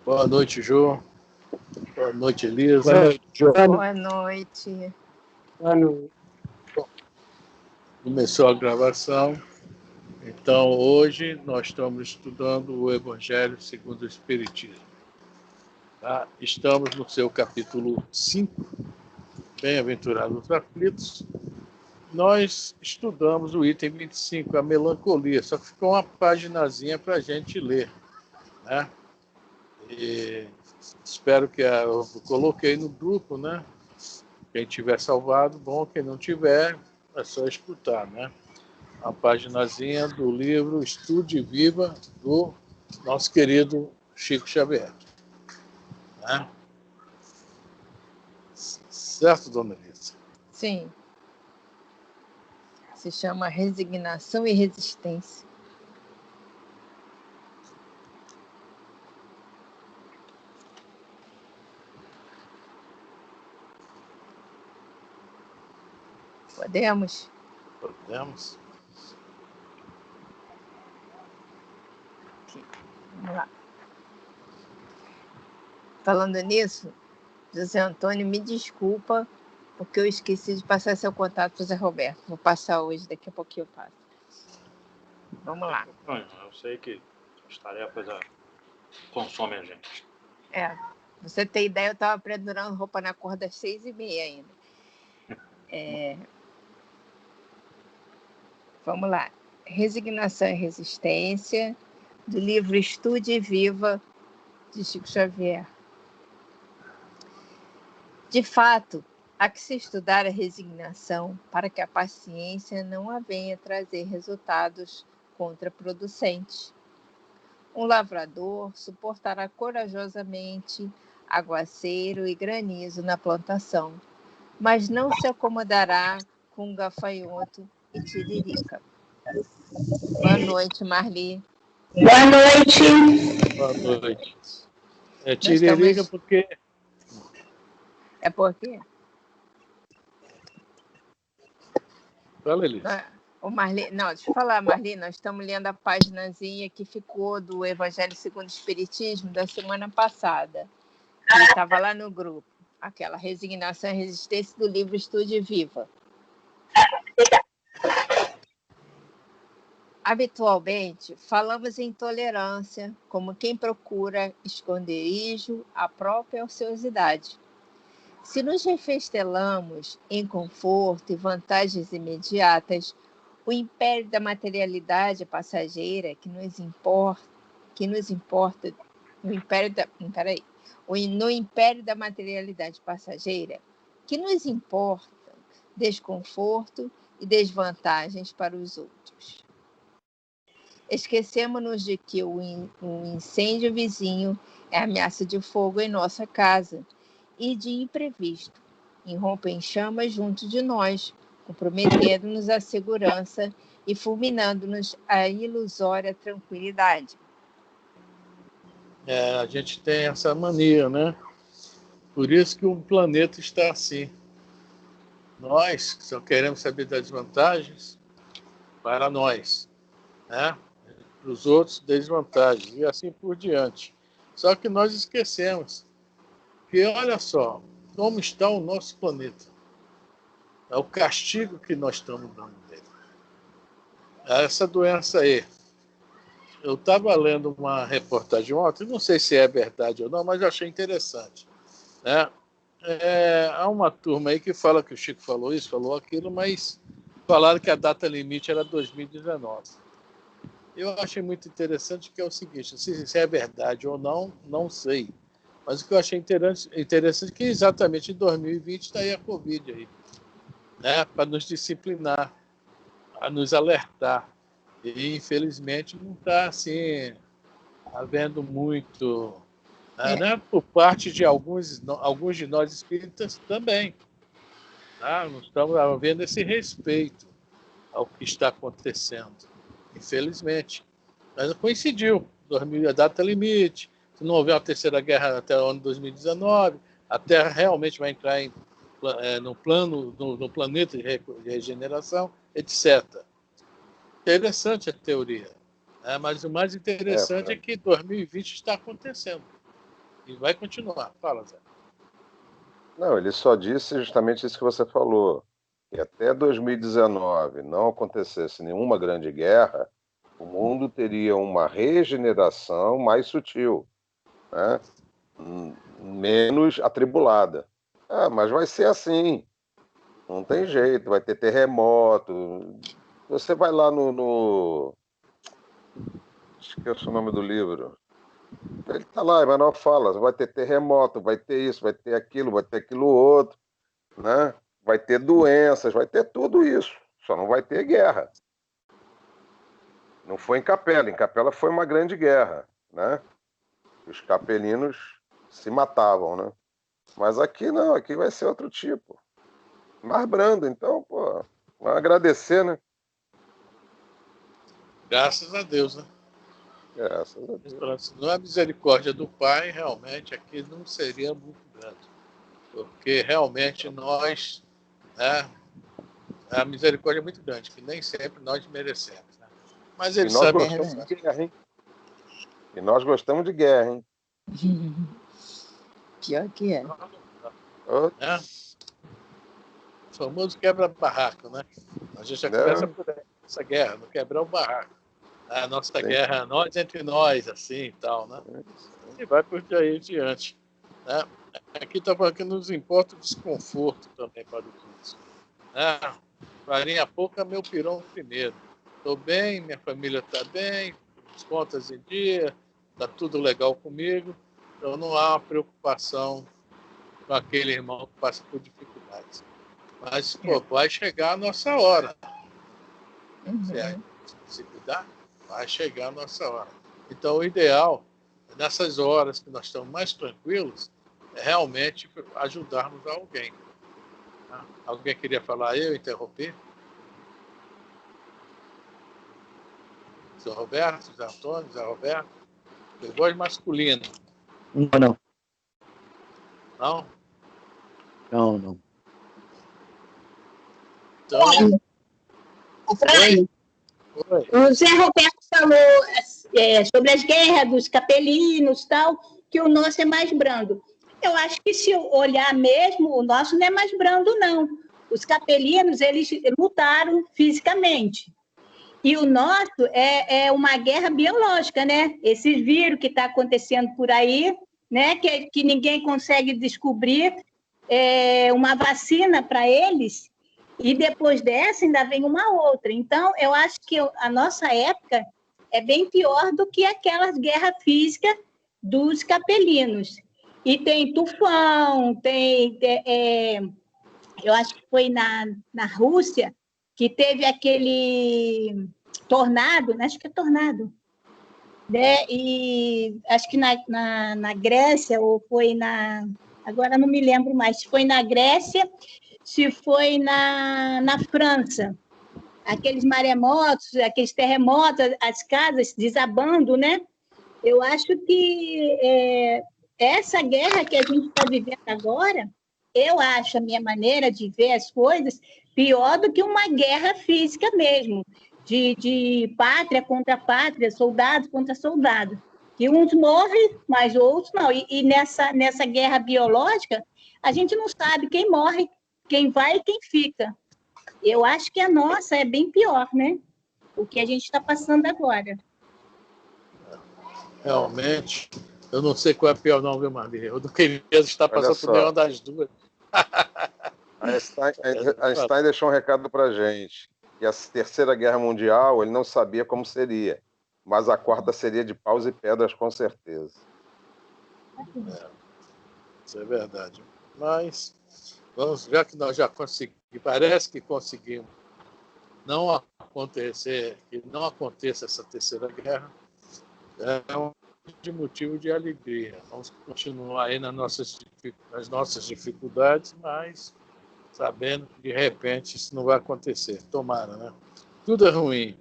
Boa noite, Jô. Boa noite, Elisa. Boa noite, Jô. Boa noite. Boa noite. Começou a gravação. Então, hoje nós estamos estudando o Evangelho segundo o Espiritismo. Tá? Estamos no seu capítulo 5, Bem-aventurados os aflitos. Nós estudamos o item 25, a melancolia, só que ficou uma paginazinha para a gente ler, né? E espero que eu coloquei no grupo, né? Quem tiver salvado, bom. Quem não tiver, é só escutar, né? A paginazinha do livro Estude e Viva, do nosso querido Chico Xavier. Né? Certo, dona Elisa? Sim. Se chama Resignação e Resistência. Podemos? Podemos. Aqui. Vamos lá. Falando nisso, José Antônio, me desculpa, porque eu esqueci de passar seu contato para o Zé Roberto. Vou passar hoje, daqui a pouquinho eu passo. Vamos lá. Eu sei que as tarefas consomem a gente. Você tem ideia, eu estava pendurando roupa na cor das 6h30 ainda. Vamos lá. Resignação e Resistência, do livro Estude e Viva, de Chico Xavier. De fato, há que se estudar a resignação para que a paciência não a venha trazer resultados contraproducentes. Um lavrador suportará corajosamente aguaceiro e granizo na plantação, mas não se acomodará com gafanhoto e tiririca. Boa noite, Marli. Boa noite. Boa noite. É tiririca porque... É porque... Fala, Elisa. Não, deixa eu falar, Marli, nós estamos lendo a paginazinha que ficou do Evangelho segundo o Espiritismo da semana passada. Que estava lá no grupo. Aquela Resignação e Resistência do livro Estude e Viva. Habitualmente, falamos em tolerância como quem procura esconderijo à própria ociosidade. Se nos refestelamos em conforto e vantagens imediatas, o império da materialidade passageira no império da materialidade passageira, que nos importa desconforto e desvantagens para os outros. Esquecemos-nos de que o incêndio vizinho é ameaça de fogo em nossa casa e de imprevisto irrompe em chamas junto de nós, comprometendo-nos a segurança e fulminando-nos a ilusória tranquilidade. A gente tem essa mania, né? Por isso que o planeta está assim. Nós só queremos saber das vantagens para nós, né? Para os outros, desvantagens, e assim por diante. Só que nós esquecemos que, olha só, como está o nosso planeta. É o castigo que nós estamos dando dele. Essa doença aí. Eu estava lendo uma reportagem ontem, não sei se é verdade ou não, mas eu achei interessante, né? Há uma turma aí que fala que o Chico falou isso, falou aquilo, mas falaram que a data limite era 2019. Eu achei muito interessante que é o seguinte, se é verdade ou não, não sei. Mas o que eu achei interessante é que exatamente em 2020 está aí a Covid aí, né? Para nos disciplinar, a nos alertar. E, infelizmente, não está assim, havendo muito, né? Por parte de alguns de nós espíritas também. Tá? Não estamos havendo esse respeito ao que está acontecendo, infelizmente. Mas coincidiu, 2000 a data limite, se não houver uma terceira guerra até o ano 2019, a Terra realmente vai entrar no planeta de regeneração, etc. Interessante a teoria, né? Mas o mais interessante é que 2020 está acontecendo. E vai continuar. Fala, Zé. Não, ele só disse justamente isso que você falou, que até 2019 não acontecesse nenhuma grande guerra, o mundo teria uma regeneração mais sutil, né? Menos atribulada. Ah, mas vai ser assim, não tem jeito, vai ter terremoto. Você vai lá esqueço o nome do livro. Ele está lá, Emmanuel fala, vai ter terremoto, vai ter isso, vai ter aquilo outro, né? Vai ter doenças, vai ter tudo isso. Só não vai ter guerra. Não foi em Capela foi uma grande guerra, né? Os capelinos se matavam, né? Mas aqui não, aqui vai ser outro tipo. Mais brando, então, pô, vamos agradecer, né? Graças a Deus, né? Graças a Deus. Se não é a misericórdia do Pai, realmente aqui não seria muito grande. Porque realmente nós, né, a misericórdia é muito grande, que nem sempre nós merecemos. Né? Mas ele E nós sabe gostamos que de guerra, hein? E nós gostamos de guerra, hein? Pior que é. Oh, né? O famoso quebra-barraco, né? A gente já começa por essa guerra, no quebrar o barraco. A nossa sim. guerra, nós entre nós, assim e tal, né? E vai por aí diante. Né? Aqui está falando que nos importa o desconforto também para o Cristo. Né? Farinha pouca, meu pirão primeiro. Estou bem, minha família está bem, as contas em dia, está tudo legal comigo, então não há uma preocupação com aquele irmão que passa por dificuldades. Mas, pô, vai chegar a nossa hora. Se cuidar, vai chegar a nossa hora. Então, o ideal, nessas horas que nós estamos mais tranquilos, é realmente ajudarmos alguém. Tá? Alguém queria falar? Eu interrompi? Zé Roberto, Zé Antônio, Zé Roberto? Tem voz masculina. Não. Não? Não. Então. Oi. O Zé Roberto falou sobre as guerras dos capelinos, tal, que o nosso é mais brando. Eu acho que se olhar mesmo, o nosso não é mais brando, não. Os capelinos, eles lutaram fisicamente. E o nosso é uma guerra biológica, né? Esses vírus que está acontecendo por aí, né? Que ninguém consegue descobrir uma vacina para eles. E depois dessa ainda vem uma outra. Então, eu acho que a nossa época é bem pior do que aquelas guerras físicas dos capelinos. E tem tufão, eu acho que foi na Rússia, que teve aquele tornado, né? Acho que é tornado, né? E acho que na Grécia, ou foi agora não me lembro mais, se foi na Grécia, se foi na França, aqueles maremotos, aqueles terremotos, as casas desabando, né? Eu acho que essa guerra que a gente está vivendo agora, eu acho a minha maneira de ver as coisas pior do que uma guerra física mesmo, de pátria contra pátria, soldado contra soldado. Que uns morrem, mas outros não. E nessa guerra biológica, a gente não sabe quem morre, quem vai e quem fica. Eu acho que a nossa é bem pior, né? O que a gente está passando agora. Realmente, eu não sei qual é pior não, viu, Maria? Eu não queria estar passando por nenhuma das duas. Einstein deixou um recado para a gente, que a Terceira Guerra Mundial ele não sabia como seria, mas a quarta seria de paus e pedras, com certeza. Isso é verdade. Mas, já que nós já conseguimos, parece que conseguimos que não aconteça essa Terceira Guerra, é um motivo de alegria. Vamos continuar aí nas nossas dificuldades, mas sabendo que de repente isso não vai acontecer. Tomara, né? Tudo é ruim.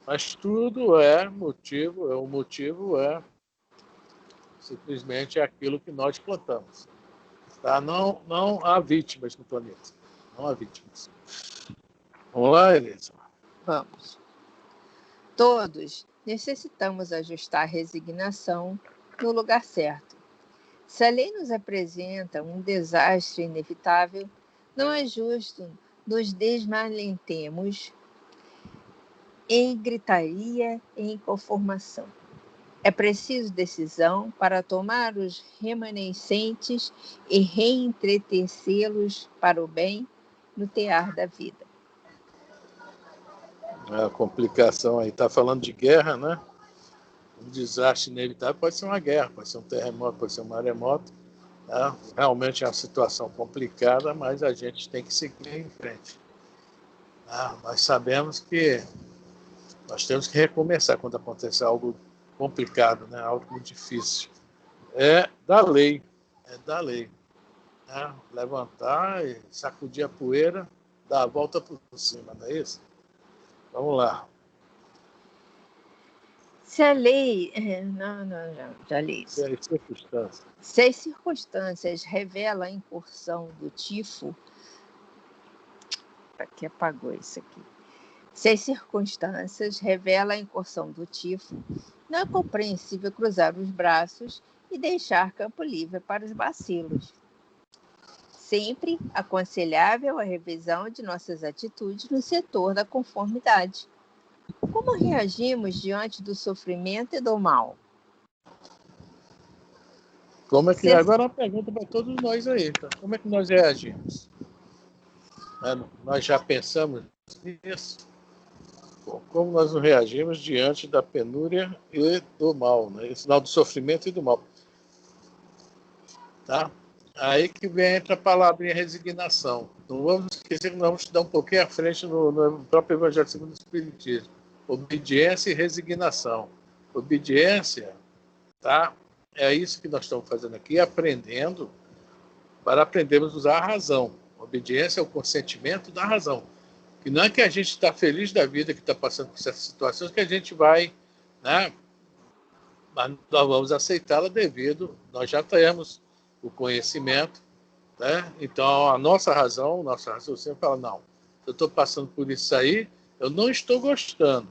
Mas tudo é motivo, o motivo é simplesmente aquilo que nós plantamos. Tá? Não há vítimas no planeta. Não há vítimas. Vamos lá, Elisa? Vamos. Todos necessitamos ajustar a resignação no lugar certo, Se a lei nos apresenta um desastre inevitável, não é justo nos desmalentemos em gritaria e inconformação. É preciso decisão para tomar os remanescentes e reentretecê-los para o bem no tear da vida. A complicação aí, está falando de guerra, né? Um desastre inevitável pode ser uma guerra, pode ser um terremoto, pode ser um maremoto. Tá? Realmente é uma situação complicada, mas a gente tem que seguir em frente. Tá? Nós sabemos que nós temos que recomeçar quando acontecer algo complicado, né? Algo difícil. É da lei. Né? Levantar e sacudir a poeira, dar a volta por cima, não é isso? Vamos lá. Se a lei... já li isso. Se as circunstâncias revelam a incursão do tifo... Aqui apagou isso aqui. Se as circunstâncias revelam a incursão do tifo, não é compreensível cruzar os braços e deixar campo livre para os bacilos. Sempre aconselhável a revisão de nossas atitudes no setor da conformidade. Como reagimos diante do sofrimento e do mal? Agora é uma pergunta para todos nós aí. Então. Como é que nós reagimos? Nós já pensamos nisso? Como nós reagimos diante da penúria e do mal, né? Esse sinal do sofrimento e do mal. Tá? Aí que entra a palavrinha resignação. Não vamos esquecer que nós vamos estudar um pouquinho à frente no próprio Evangelho segundo o Espiritismo. Obediência e resignação. Obediência, tá? É isso que nós estamos fazendo aqui, aprendendo para aprendermos a usar a razão. Obediência é o consentimento da razão. Que não é que a gente está feliz da vida que está passando por certas situações que a gente vai, né? Mas nós vamos aceitá-la devido, nós já temos o conhecimento, né? Então a nossa razão, o nosso raciocínio fala, não, eu estou passando por isso aí, eu não estou gostando,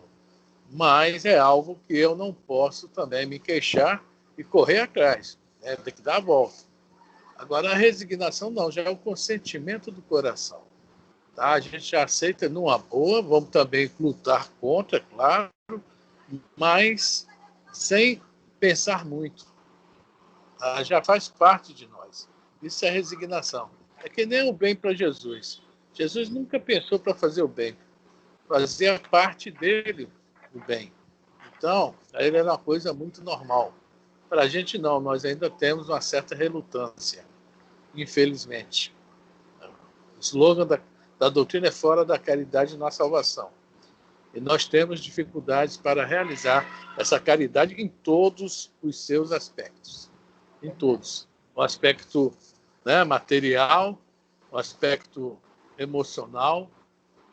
mas é algo que eu não posso também me queixar e correr atrás, né? Tem que dar a volta. Agora a resignação não, já é o consentimento do coração. Tá? A gente já aceita numa boa, vamos também lutar contra, é claro, mas sem pensar muito. Tá? Já faz parte de nós. Isso é resignação. É que nem o bem para Jesus. Jesus nunca pensou para fazer o bem. Fazia parte dele o bem. Então, ele era uma coisa muito normal. Para a gente não, nós ainda temos uma certa relutância, infelizmente. O slogan da doutrina é fora da caridade na salvação. E nós temos dificuldades para realizar essa caridade em todos os seus aspectos. Em todos. O aspecto, né, material, o aspecto emocional.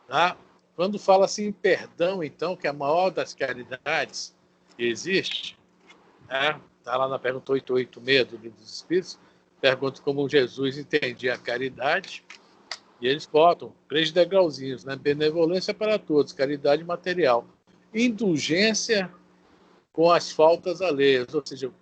Tá? Quando fala assim em perdão, então, que é a maior das caridades que existe, né? Está lá na pergunta 886 do Livro dos Espíritos, pergunta como Jesus entendia a caridade. E eles botam 3 degrauzinhos, né? Benevolência para todos, caridade material. Indulgência com as faltas alheias, ou seja,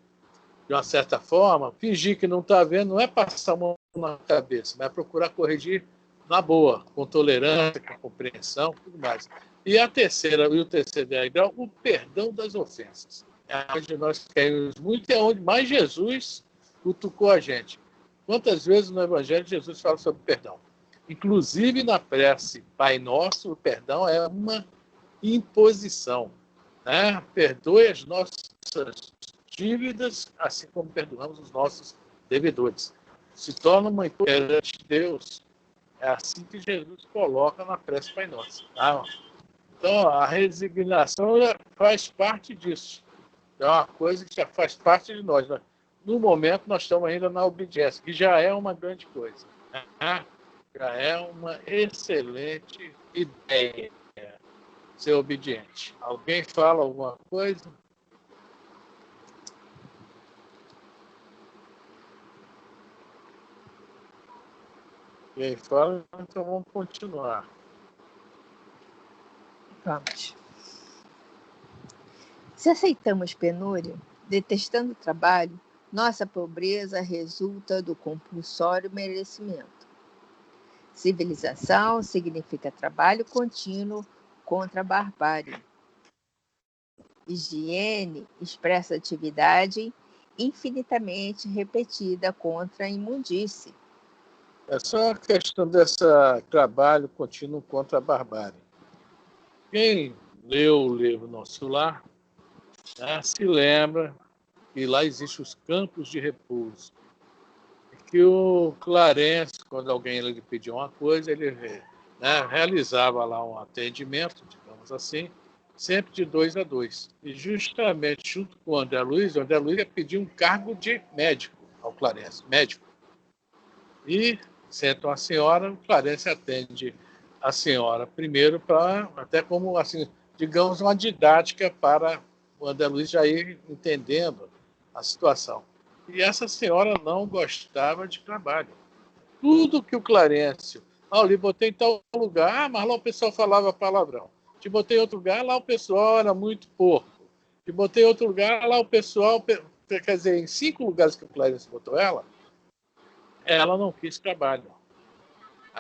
de uma certa forma, fingir que não está vendo não é passar a mão na cabeça, mas é procurar corrigir na boa, com tolerância, com compreensão, tudo mais. E o terceiro degrau, o perdão das ofensas. É onde nós queremos muito, é onde mais Jesus cutucou a gente. Quantas vezes no Evangelho Jesus fala sobre perdão? Inclusive na prece Pai Nosso, o perdão é uma imposição. Né? Perdoe as nossas dívidas, assim como perdoamos os nossos devedores. Se torna uma imposição de Deus. É assim que Jesus coloca na prece Pai Nosso. Tá? Então, a resignação faz parte disso. É uma coisa que já faz parte de nós. Né? No momento, nós estamos ainda na obediência, que já é uma grande coisa. Né? Já é uma excelente ideia ser obediente. Alguém fala alguma coisa? Quem fala, então vamos continuar. Vamos. Se aceitamos penúria, detestando o trabalho, Nossa pobreza resulta do compulsório merecimento. Civilização significa trabalho contínuo contra a barbárie. Higiene expressa atividade infinitamente repetida contra a imundície. É só a questão desse trabalho contínuo contra a barbárie. Quem leu o livro Nosso Lar, né, se lembra que lá existem os campos de repouso. Que o Clarence, quando alguém lhe pedia uma coisa, ele realizava lá um atendimento, digamos assim, sempre de 2 a 2. E justamente junto com o André Luiz ia pedir um cargo de médico ao Clarence, médico. E senta uma senhora, o Clarence atende a senhora primeiro para, até como, assim, digamos, uma didática para o André Luiz já ir entendendo a situação. E essa senhora não gostava de trabalho. Tudo que o Clarence... eu lhe botei em tal lugar, mas lá o pessoal falava palavrão. Te botei em outro lugar, lá o pessoal era muito porco. Te botei em outro lugar, lá o pessoal... Quer dizer, em 5 lugares que o Clarence botou ela não quis trabalho.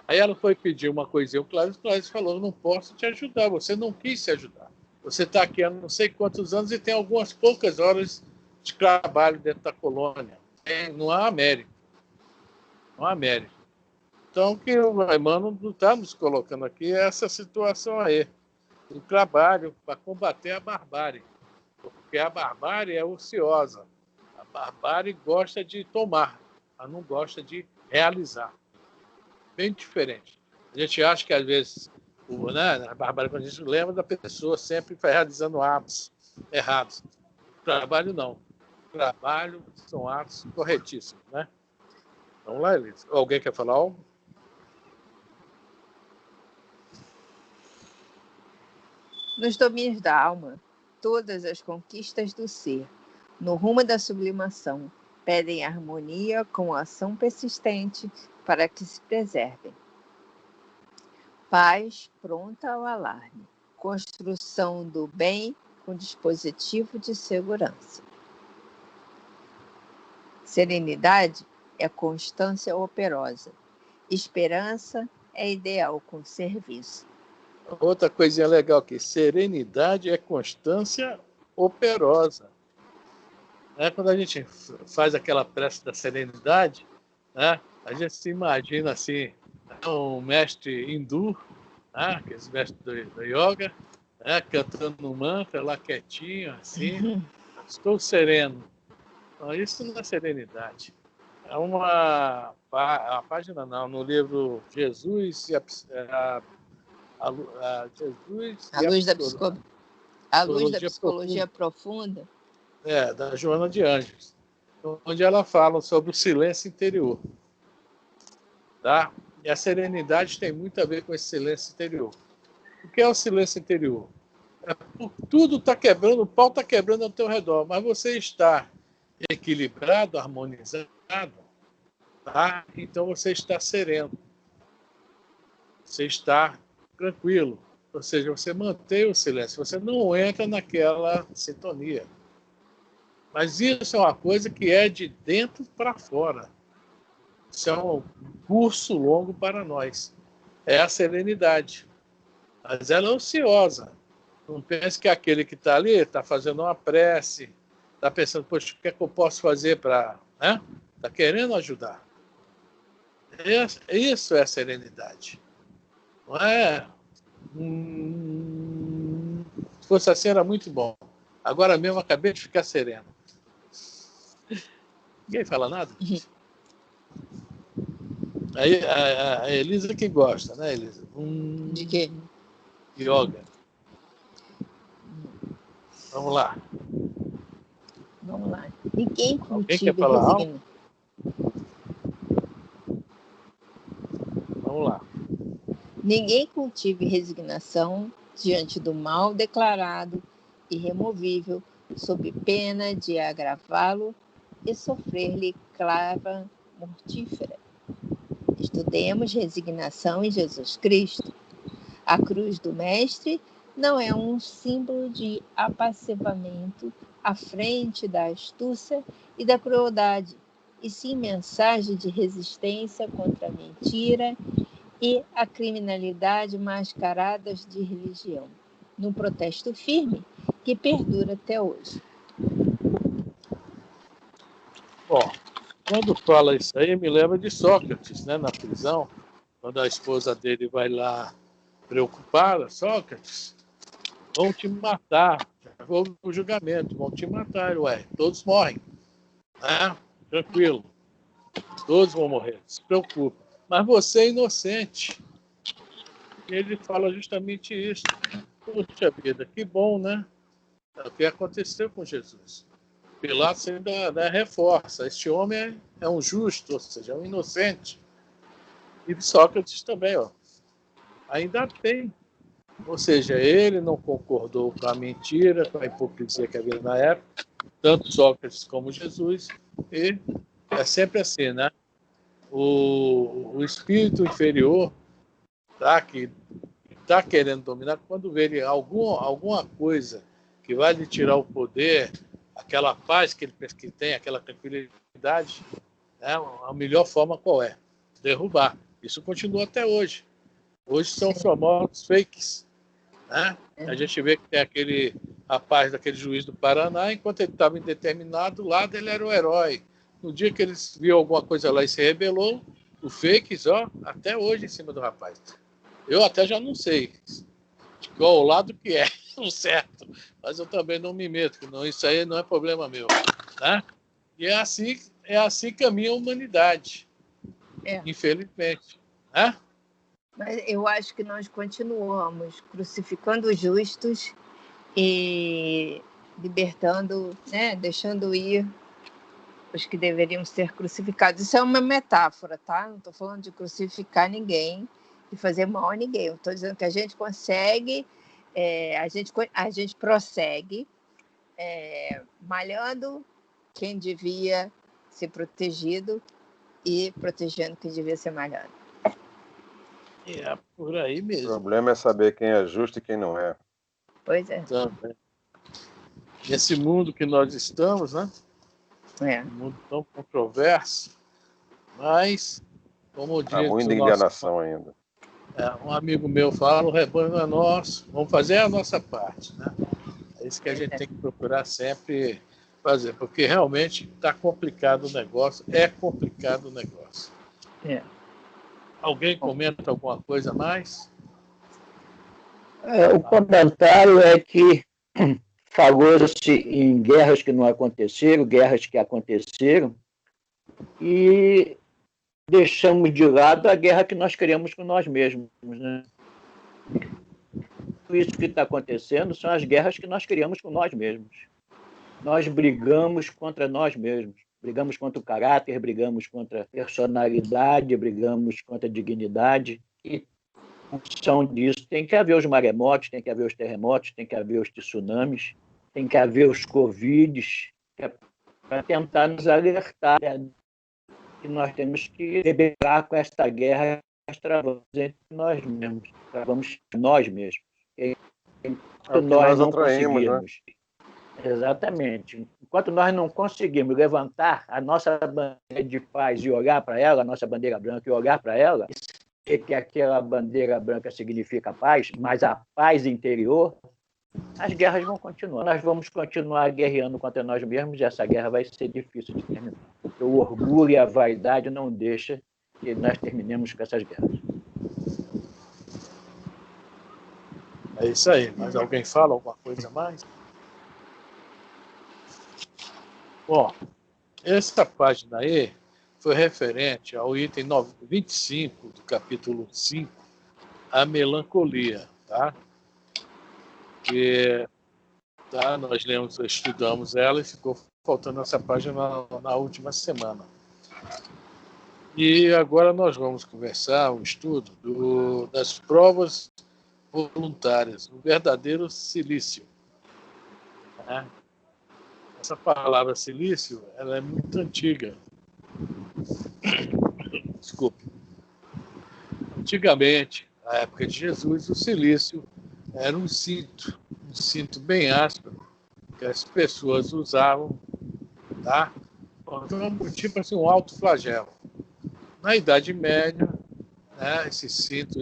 Aí ela foi pedir uma coisinha, o Clarence falou, eu não posso te ajudar, você não quis se ajudar. Você está aqui há não sei quantos anos e tem algumas poucas horas de trabalho dentro da colônia. Não há mérito. Não há mérito. Então, o que o Emmanuel está nos colocando aqui é essa situação aí. O trabalho para combater a barbárie. Porque a barbárie é ociosa. A barbárie gosta de tomar, ela não gosta de realizar. Bem diferente. A gente acha que, às vezes, a barbárie, quando a gente lembra da pessoa sempre realizando atos errados. Trabalho não. Trabalho são atos corretíssimos, né? Vamos lá, Elisa. Alguém quer falar algo? Nos domínios da alma, todas as conquistas do ser, no rumo da sublimação, pedem harmonia com ação persistente para que se preservem. Paz pronta ao alarme. Construção do bem com dispositivo de segurança. Serenidade é constância operosa. Esperança é ideal com serviço. Outra coisinha legal aqui, serenidade é constância operosa. Quando a gente faz aquela prece da serenidade, né, a gente se imagina assim, um mestre hindu, aqueles mestres do yoga, cantando um mantra lá quietinho, assim, estou sereno. Então, isso não é serenidade. É uma página, não, no livro Jesus e a luz da psicologia profunda. Da Joana de Ângeles, onde ela fala sobre o silêncio interior. Tá? E a serenidade tem muito a ver com esse silêncio interior. O que é o silêncio interior? Tudo está quebrando, o pau está quebrando ao teu redor, mas você está equilibrado, harmonizado, tá? Então você está sereno. Você está tranquilo. Ou seja, você mantém o silêncio, você não entra naquela sintonia. Mas isso é uma coisa que é de dentro para fora. Isso é um curso longo para nós. É a serenidade. Mas ela é ociosa. Não pense que aquele que está ali está fazendo uma prece, está pensando, poxa, o que é que eu posso fazer para... Está querendo ajudar. Isso é serenidade. Não é... Se fosse assim, era muito bom. Agora mesmo, acabei de ficar sereno. Ninguém fala nada? Aí, a Elisa que gosta, né, Elisa? De quê? Yoga. Vamos lá. Vamos lá. Ninguém Alguém quer cultiva falar algo? resignação. Vamos lá. Ninguém cultive resignação diante do mal declarado e removível, sob pena de agravá-lo e sofrer-lhe clava mortífera. Estudemos resignação em Jesus Cristo. A cruz do Mestre não é um símbolo de apassivamento à frente da astúcia e da crueldade, e sim mensagem de resistência contra a mentira e a criminalidade mascaradas de religião, num protesto firme que perdura até hoje. Bom, quando fala isso aí, me lembra de Sócrates, né, na prisão, quando a esposa dele vai lá preocupada: Sócrates, vão te matar, já houve o julgamento, vão te matar. Ué, todos morrem, né? Tranquilo, todos vão morrer, não se preocupe, mas você é inocente. E ele fala justamente isso. Puxa vida, que bom, né? É o que aconteceu com Jesus. Pilatos ainda reforça: este homem é um justo, ou seja, é um inocente. E Sócrates também, ó, ainda tem. Ou seja, ele não concordou com a mentira, com a hipocrisia que havia na época, tanto Sócrates como Jesus, e é sempre assim, né? O espírito inferior que está querendo dominar, quando vê alguma coisa que vai lhe tirar o poder, aquela paz que ele tem, aquela tranquilidade, né? A melhor forma qual é? Derrubar. Isso continua até hoje. Hoje são os famosos fakes, né? A gente vê que tem aquele rapaz daquele juiz do Paraná, enquanto ele estava em determinado lado, ele era o herói. No dia que eles viu alguma coisa lá e se rebelou, o fakes, ó, até hoje em cima do rapaz. Eu até já não sei de qual lado que é o certo, mas eu também não me meto, não, isso aí não é problema meu, né? E é assim que caminha a humanidade, infelizmente, né? Mas eu acho que nós continuamos crucificando os justos e libertando, né, deixando ir os que deveriam ser crucificados. Isso é uma metáfora, tá? Não estou falando de crucificar ninguém e fazer mal a ninguém. Eu estou dizendo que a gente consegue, a gente prossegue malhando quem devia ser protegido e protegendo quem devia ser malhado. É por aí O mesmo. problema é saber quem é justo e quem não é. Pois é. Também. Nesse mundo que nós estamos, né? Um mundo tão controverso, mas, como diz Há muita enganação ainda. Um amigo meu fala: o rebanho não é nosso, vamos fazer a nossa parte, né? É isso que a gente tem que procurar sempre fazer, porque realmente está complicado o negócio, é complicado o negócio. Alguém comenta alguma coisa a mais? O comentário é que falou-se em guerras que não aconteceram, guerras que aconteceram, e deixamos de lado a guerra que nós queremos com nós mesmos, né? Isso que está acontecendo são as guerras que nós criamos com nós mesmos. Nós brigamos contra nós mesmos. Brigamos contra o caráter, brigamos contra a personalidade, brigamos contra a dignidade. E, em função disso, tem que haver os maremotos, tem que haver os terremotos, tem que haver os tsunamis, tem que haver os covides, para tentar nos alertar que nós temos que rebelar com esta guerra que nós travamos entre nós mesmos. Travamos nós mesmos. Enquanto nós não conseguirmos, né? Exatamente. Enquanto nós não conseguirmos levantar a nossa bandeira de paz e olhar para ela, a nossa bandeira branca, e olhar para ela, e que aquela bandeira branca significa paz, mas a paz interior, as guerras vão continuar. Nós vamos continuar guerreando contra nós mesmos e essa guerra vai ser difícil de terminar. O orgulho e a vaidade não deixam que nós terminemos com essas guerras. É isso aí. Mas alguém fala alguma coisa a mais? Bom, essa página aí foi referente ao item 25 do capítulo 5, a melancolia, tá? Que nós estudamos ela e ficou faltando essa página na última semana. E agora nós vamos conversar o estudo das provas voluntárias, o verdadeiro silício, né? Essa palavra silício, ela é muito antiga. Desculpe. Antigamente, na época de Jesus, o silício era um cinto bem áspero, que as pessoas usavam, tá? Então, tipo assim, um autoflagelo. Na Idade Média, né, esse cinto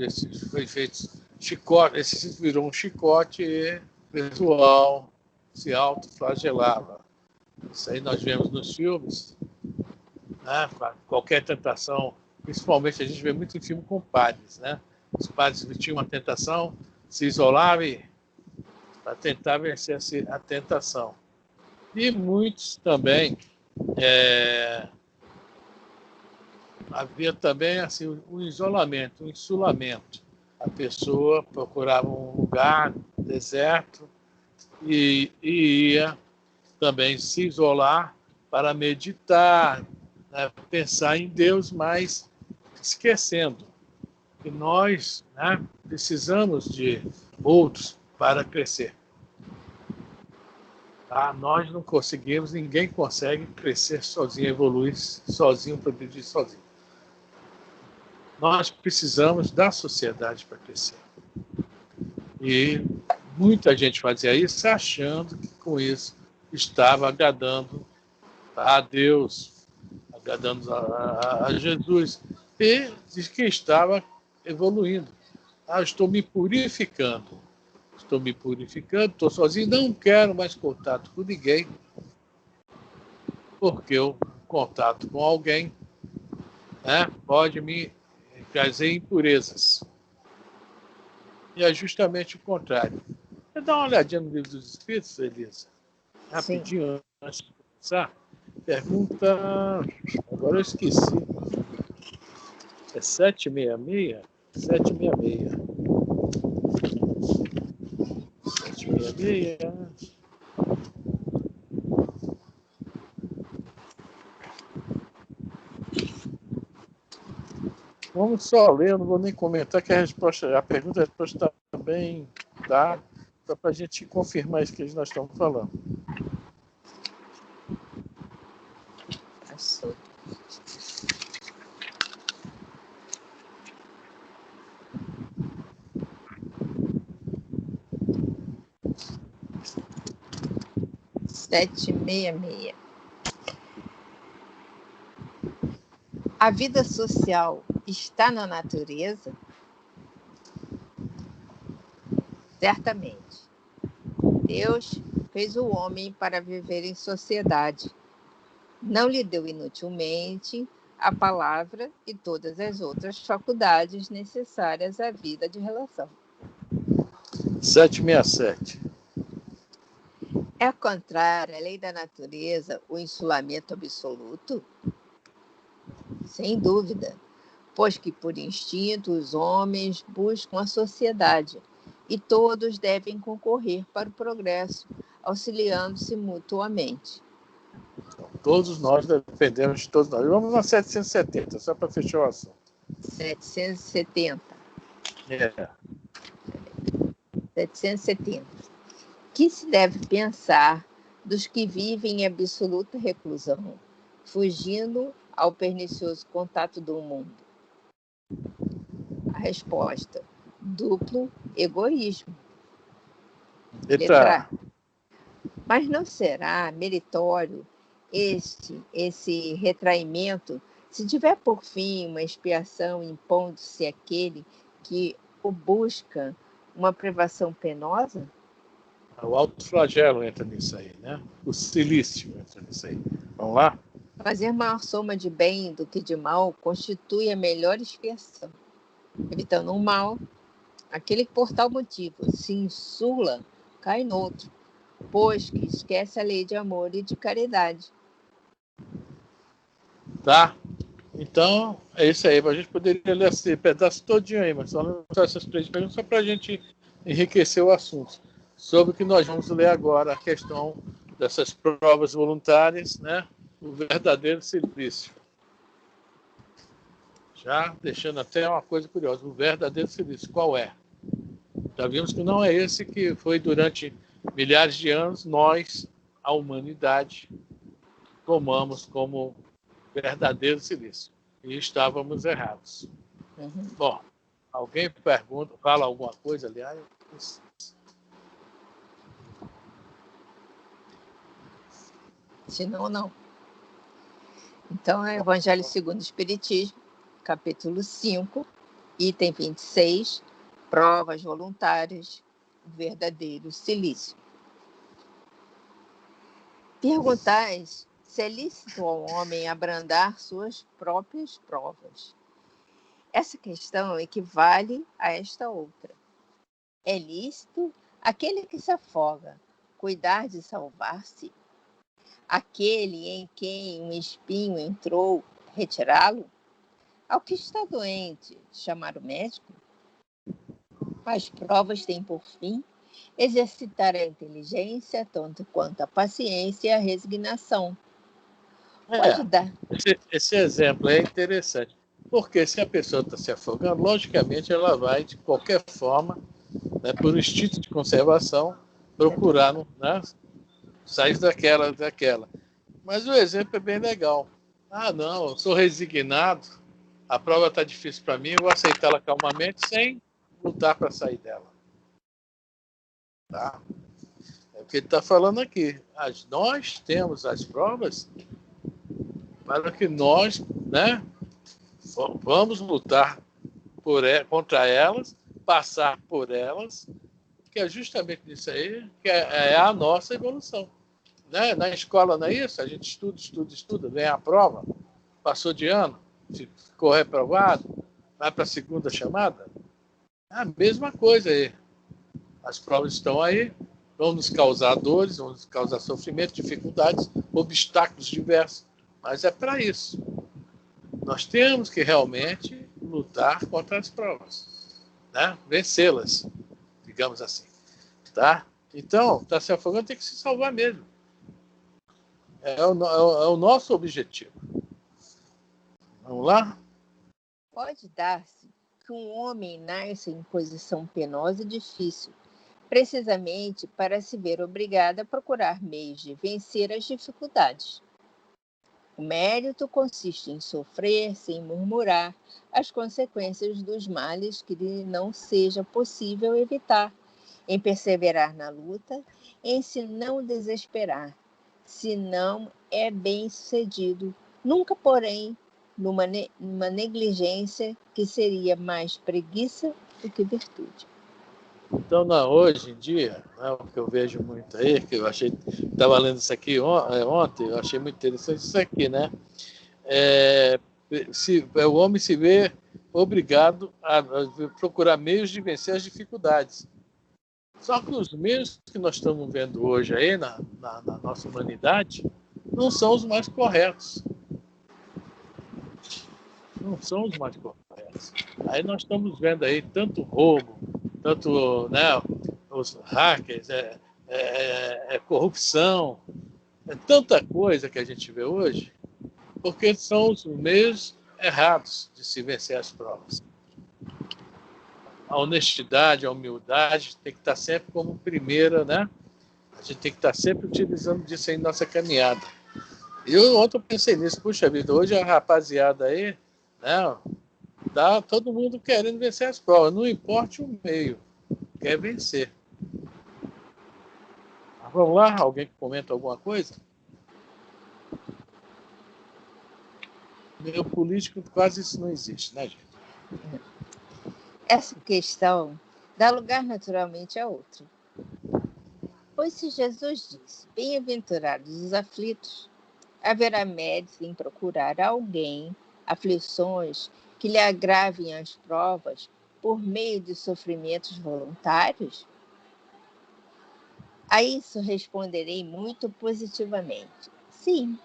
foi feito chicote, esse cinto virou um chicote e o pessoal se autoflagelava. Isso aí nós vemos nos filmes, né? Qualquer tentação, principalmente a gente vê muito em filme com padres, né? Os padres tinham uma tentação, se isolavam para tentar vencer a tentação. E muitos também havia também assim o isolamento, o insulamento. A pessoa procurava um lugar deserto e ia também se isolar para meditar, né, pensar em Deus, mas esquecendo que nós, né, precisamos de outros para crescer. Tá? Nós não conseguimos, ninguém consegue crescer sozinho, evoluir sozinho, progredir sozinho. Nós precisamos da sociedade para crescer. E muita gente fazia isso achando que com isso estava agradando a Deus, agradando a Jesus, e diz que estava evoluindo. Estou me purificando, estou sozinho, não quero mais contato com ninguém, porque o contato com alguém, né, pode me trazer impurezas. E é justamente o contrário. Você dá uma olhadinha no Livro dos Espíritos, Elisa? Rapidinho, antes de começar. Pergunta... Agora eu esqueci. É 766? 766. 766. Vamos só ler, eu não vou nem comentar, que a pergunta e a resposta também dá, só para a gente confirmar isso que nós estamos falando. Passou. Sete meia meia. A vida social está na natureza? Certamente. Deus fez o homem para viver em sociedade. Não lhe deu inutilmente a palavra e todas as outras faculdades necessárias à vida de relação. 767. É contrário à lei da natureza o insulamento absoluto? Sem dúvida, pois que por instinto os homens buscam a sociedade e todos devem concorrer para o progresso, auxiliando-se mutuamente. Então, todos nós dependemos de todos nós. Vamos na 770, só para fechar o assunto. 770. É. 770. Que se deve pensar dos que vivem em absoluta reclusão, fugindo ao pernicioso contato do mundo? A resposta: duplo egoísmo. Letra A. Mas não será meritório esse retraimento se tiver por fim uma expiação impondo-se àquele que o busca uma privação penosa? O autoflagelo entra nisso aí, né? O silício entra nisso aí. Vamos lá? Fazer maior soma de bem do que de mal constitui a melhor expiação. Evitando um mal, aquele que por tal motivo se insula cai noutro, pois que esquece a lei de amor e de caridade. Tá? Então, é isso aí. A gente poderia ler esse pedaço todinho aí, mas só essas três perguntas, só para a gente enriquecer o assunto. Sobre o que nós vamos ler agora, a questão dessas provas voluntárias, né? O verdadeiro silício. Já deixando até uma coisa curiosa, o verdadeiro silício, qual é? Já vimos que não é esse que foi durante milhares de anos, nós, a humanidade, tomamos como verdadeiro silício. E estávamos errados. Bom, alguém pergunta, fala alguma coisa, aliás? senão não. Então, é Evangelho segundo o Espiritismo, capítulo 5, item 26, provas voluntárias, verdadeiro silício. Perguntais se é lícito ao homem abrandar suas próprias provas. Essa questão equivale a esta outra. É lícito aquele que se afoga cuidar de salvar-se? Aquele em quem um espinho entrou, retirá-lo? Ao que está doente, chamar o médico? As provas têm por fim exercitar a inteligência, tanto quanto a paciência e a resignação. Pode dar. Esse exemplo é interessante, porque se a pessoa está se afogando, logicamente ela vai, de qualquer forma, né, por instinto de conservação, procurar, né, sair daquela. Mas o exemplo é bem legal. Ah, não, eu sou resignado, a prova está difícil para mim, eu vou aceitá-la calmamente, sem lutar para sair dela. Tá? É o que ele está falando aqui. Nós temos as provas para que nós, né, vamos lutar contra elas, passar por elas, que é justamente isso aí que é a nossa evolução. Né? Na escola não é isso? A gente estuda, vem a prova, passou de ano, ficou reprovado, vai para a segunda chamada. É a mesma coisa aí. As provas estão aí, vão nos causar dores, vão nos causar sofrimento, dificuldades, obstáculos diversos. Mas é para isso. Nós temos que realmente lutar contra as provas, né? Vencê-las, digamos assim. Tá? Então, está se afogando, tem que se salvar mesmo. É o nosso objetivo. Vamos lá? Pode dar-se que um homem nasça em posição penosa e difícil, precisamente para se ver obrigado a procurar meios de vencer as dificuldades. O mérito consiste em sofrer, sem murmurar, as consequências dos males que lhe não seja possível evitar, em perseverar na luta, em se não desesperar, se não é bem-sucedido, nunca, porém, numa negligência que seria mais preguiça do que virtude. Então, hoje em dia, né, o que eu vejo muito aí, que eu estava lendo isso aqui ontem, eu achei muito interessante isso aqui, né? O homem se vê obrigado a procurar meios de vencer as dificuldades. Só que os meios que nós estamos vendo hoje aí na nossa humanidade não são os mais corretos. Não são os mais corretos. Aí nós estamos vendo aí tanto roubo, tanto, né, os hackers, corrupção, tanta coisa que a gente vê hoje, porque são os meios errados de se vencer as provas. A honestidade, a humildade tem que estar sempre como primeira, né? A gente tem que estar sempre utilizando disso aí em nossa caminhada. Ontem eu pensei nisso, puxa vida, hoje a rapaziada aí, né, tá todo mundo querendo vencer as provas, não importa o meio, quer vencer. Vamos lá, alguém que comenta alguma coisa? Meio político, quase isso não existe, né, gente? Essa questão dá lugar naturalmente a outra. Pois se Jesus disse, bem-aventurados os aflitos, haverá mérito em procurar alguém, aflições que lhe agravem as provas por meio de sofrimentos voluntários? A isso responderei muito positivamente. Sim,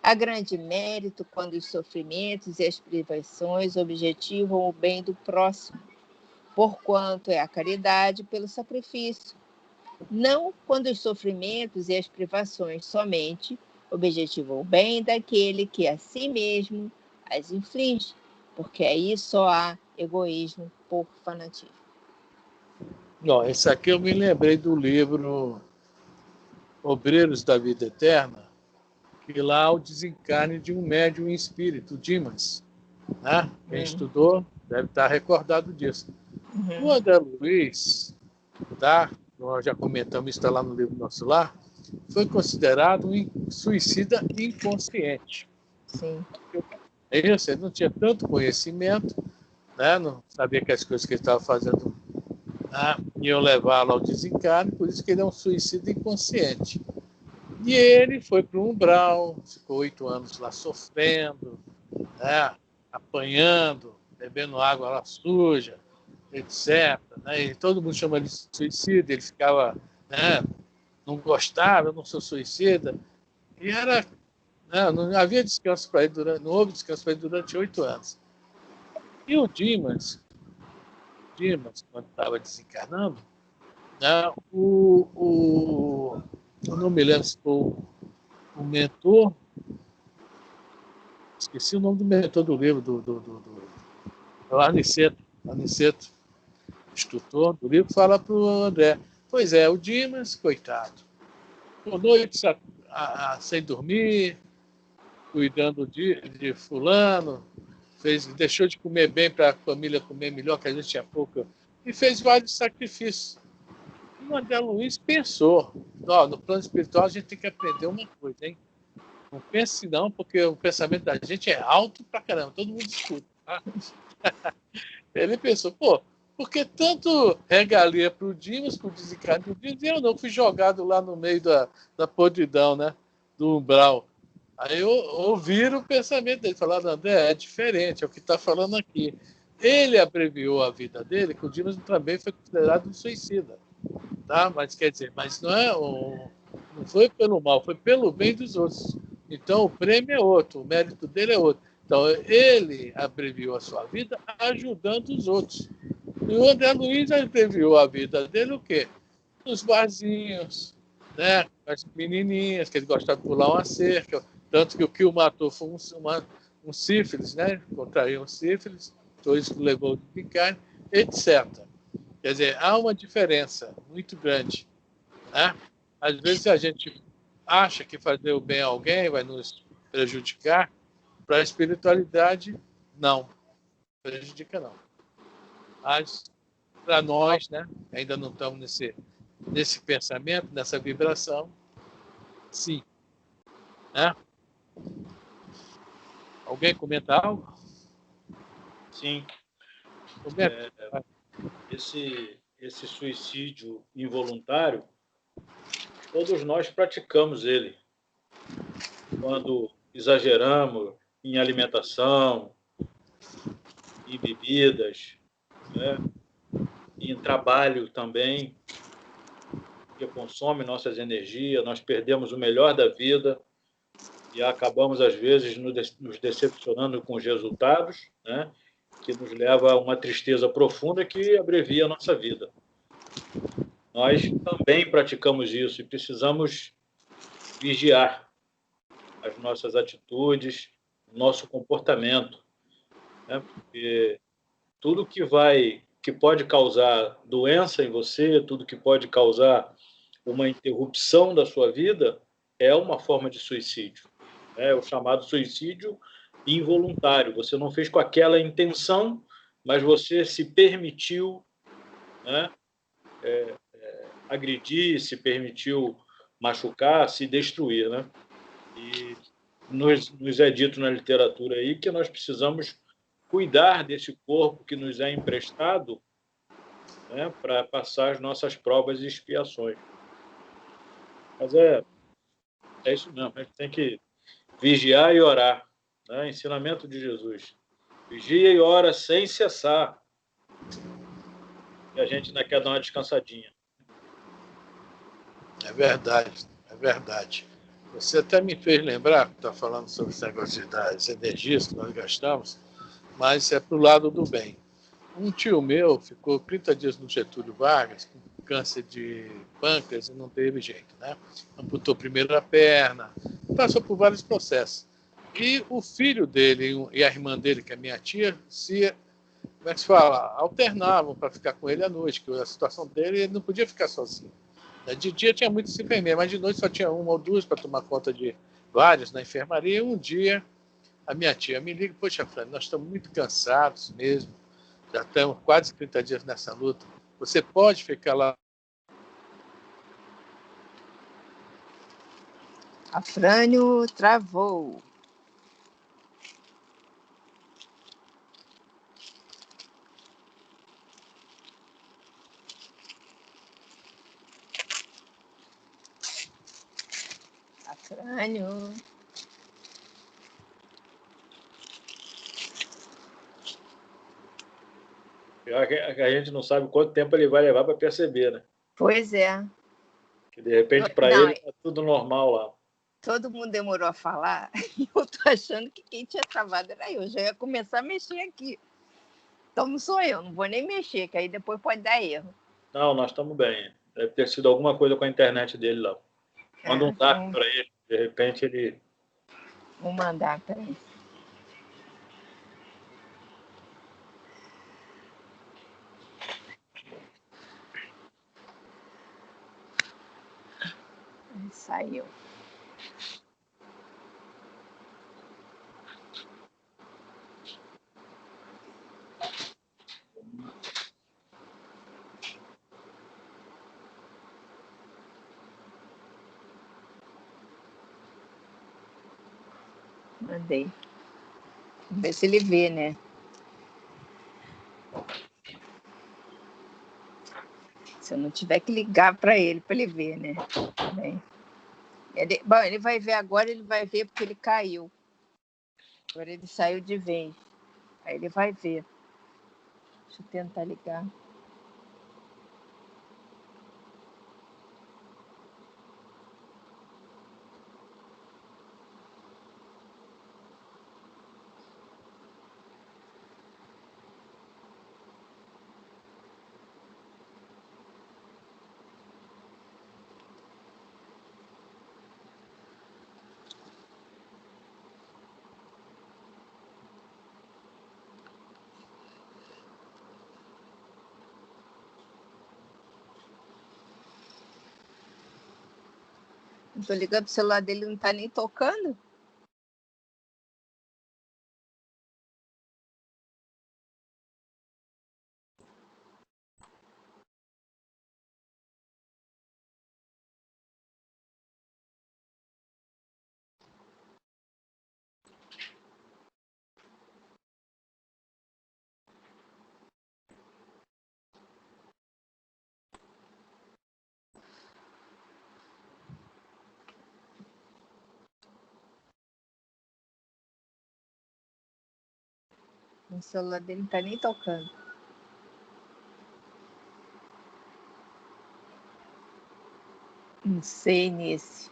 há grande mérito quando os sofrimentos e as privações objetivam o bem do próximo, porquanto é a caridade pelo sacrifício. Não quando os sofrimentos e as privações somente objetivam o bem daquele que a si mesmo as inflige, porque aí só há egoísmo por fanatismo. Não, esse aqui eu me lembrei do livro Obreiros da Vida Eterna, que lá há o desencarne de um médium em espírito, Dimas. Né? Quem estudou deve estar recordado disso. O André Luiz, tá? Nós já comentamos isso, está lá no livro nosso lá. foi considerado um suicida inconsciente. Sim. Ele não tinha tanto conhecimento, né? Não sabia que as coisas que ele estava fazendo iam levá-lo ao desencarne, por isso que ele é um suicida inconsciente. E ele foi para o umbral, ficou 8 anos lá sofrendo, né? Apanhando, bebendo água lá suja, etc. Né? E todo mundo chama ele de suicida, ele ficava, né? Não gostava, eu não sou suicida. E era, né? Não havia descanso para ele, não houve descanso para ele durante 8 anos. E o Dimas, quando estava desencarnando, né? Eu não me lembro se foi o mentor, esqueci o nome do mentor do livro, do Aniceto, instrutor do livro, fala para o André, pois é, o Dimas, coitado, por noite sem dormir, cuidando de fulano, deixou de comer bem para a família comer melhor, que a gente tinha pouco, e fez vários sacrifícios. E o André Luiz pensou, no plano espiritual a gente tem que aprender uma coisa, hein? Não pense não, porque o pensamento da gente é alto pra caramba, todo mundo escuta. Tá? Ele pensou, por que tanto regalia pro Dimas, pro desencarne do Dimas, e eu não fui jogado lá no meio da podridão, né? Do umbral. Aí ouviram o pensamento dele, falaram, André, é diferente, é o que está falando aqui. Ele abreviou a vida dele, que o Dimas também foi considerado um suicida. Tá? Mas quer dizer, não foi pelo mal, foi pelo bem dos outros. Então o prêmio é outro, o mérito dele é outro. Então ele abreviou a sua vida ajudando os outros. E o André Luiz abreviou a vida dele o quê? Nos barzinhos, né? As menininhas, que ele gostava de pular uma cerca. Tanto que o que o matou foi um sífilis, né? Contraiu um sífilis, então isso levou de picar, etc. Quer dizer, há uma diferença muito grande. Né? Às vezes a gente acha que fazer o bem a alguém vai nos prejudicar, para a espiritualidade, não. Prejudica, não. Mas, para nós, né, ainda não estamos nesse pensamento, nessa vibração, sim. Né? Alguém comenta algo? Sim. Comenta. Esse suicídio involuntário, todos nós praticamos ele. Quando exageramos em alimentação, em bebidas, né? Em trabalho também, que consome nossas energias, nós perdemos o melhor da vida e acabamos, às vezes, nos decepcionando com os resultados, né? Que nos leva a uma tristeza profunda que abrevia a nossa vida. Nós também praticamos isso e precisamos vigiar as nossas atitudes, o nosso comportamento, né? Porque tudo que pode causar doença em você, tudo que pode causar uma interrupção da sua vida, é uma forma de suicídio. É o chamado suicídio involuntário. Você não fez com aquela intenção, mas você se permitiu, né, agredir, se permitiu machucar, se destruir, né? E nos é dito na literatura aí que nós precisamos cuidar desse corpo que nos é emprestado, né, para passar as nossas provas e expiações. Mas é isso mesmo, a gente tem que vigiar e orar, né? Ensinamento de Jesus. Vigia e ora sem cessar. E a gente ainda quer dar uma descansadinha. É verdade, é verdade. Você até me fez lembrar, está falando sobre esse negócio das energias que nós gastamos, mas é para o lado do bem. Um tio meu ficou 30 dias no Getúlio Vargas com câncer de pâncreas e não teve jeito, né? Amputou primeiro a perna, passou por vários processos. E o filho dele e a irmã dele, que é minha tia, como é que se fala? Alternavam para ficar com ele à noite, que a situação dele, ele não podia ficar sozinho. De dia tinha muitos enfermeiros, mas de noite só tinha uma ou duas para tomar conta de vários na enfermaria. E um dia a minha tia me liga, poxa, Fran, nós estamos muito cansados mesmo, já estamos quase 30 dias nessa luta. Você pode ficar lá Afrânio travou. Afrânio. Já que a gente não sabe quanto tempo ele vai levar para perceber, né? Pois é. Que de repente, para Não, ele, tá tudo normal lá. todo mundo demorou a falar e eu tô achando que quem tinha travado era eu. Já ia começar a mexer aqui. Então não sou eu, não vou nem mexer, que aí depois pode dar erro. Não, nós estamos bem. Deve ter sido alguma coisa com a internet dele lá. Manda um zap Então, para ele. De repente, ele... vou mandar, peraí. Saiu. Mandei. Vamos ver se ele vê, né? Se eu não tiver que ligar para ele ver, né? Bem, ele vai ver agora, ele vai ver porque ele caiu. Agora ele saiu de vez. Aí ele vai ver. Deixa eu tentar ligar. Não tô ligando pro celular dele, não tá nem tocando. O celular dele não tá nem tocando. Não sei nesse.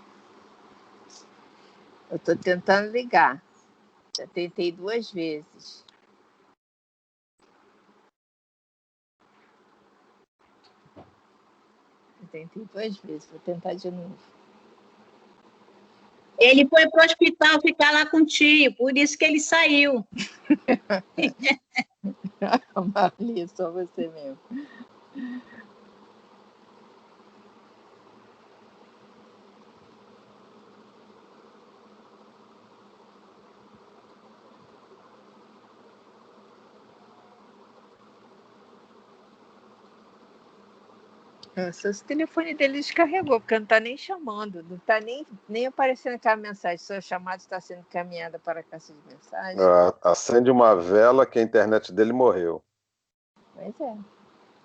Eu tô tentando ligar. Já tentei 2 vezes. Eu tentei 2 vezes, vou tentar de novo. Ele foi para o hospital ficar lá com o tio, por isso que ele saiu. Marli, só você mesmo. Nossa, o telefone dele descarregou, porque não está nem chamando, não está nem aparecendo aquela mensagem. Sua chamada está sendo encaminhada para a caixa de mensagem. Acende uma vela que a internet dele morreu. Pois é.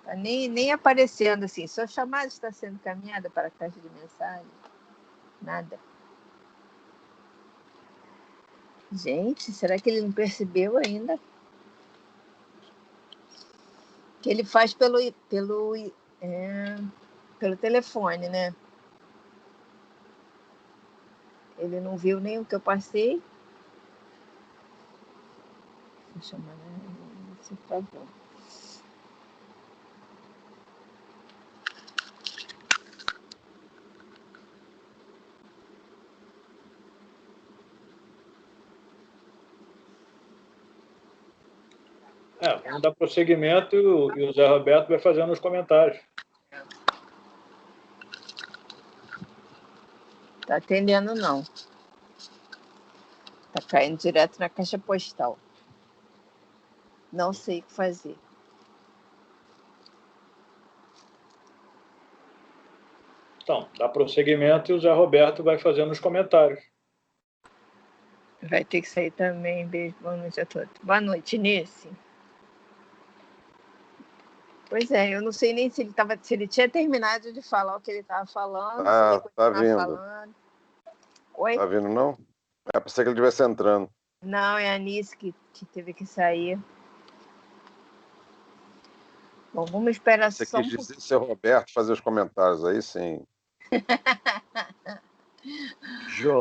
Tá nem aparecendo assim. Sua chamada está sendo encaminhada para a caixa de mensagem. Nada. Gente, será que ele não percebeu ainda? Que ele faz pelo telefone, né? Ele não viu nem o que eu passei. Deixa eu chamar, né? Por favor. Vamos dar prosseguimento e o Zé Roberto vai fazendo os comentários. Tá atendendo, não. Tá caindo direto na caixa postal. Não sei o que fazer. Então, dá prosseguimento e o Zé Roberto vai fazendo os comentários. Vai ter que sair também. Beijo, boa noite a todos. Boa noite, Nice. Pois é, eu não sei nem se ele tinha terminado de falar o que ele estava falando. Tá vindo. Falando. Oi? Tá vindo, não? Pensei que ele estivesse entrando. Não, é a Nice que teve que sair. Bom, vamos esperar Você só quis dizer seu Roberto fazer os comentários aí, sim.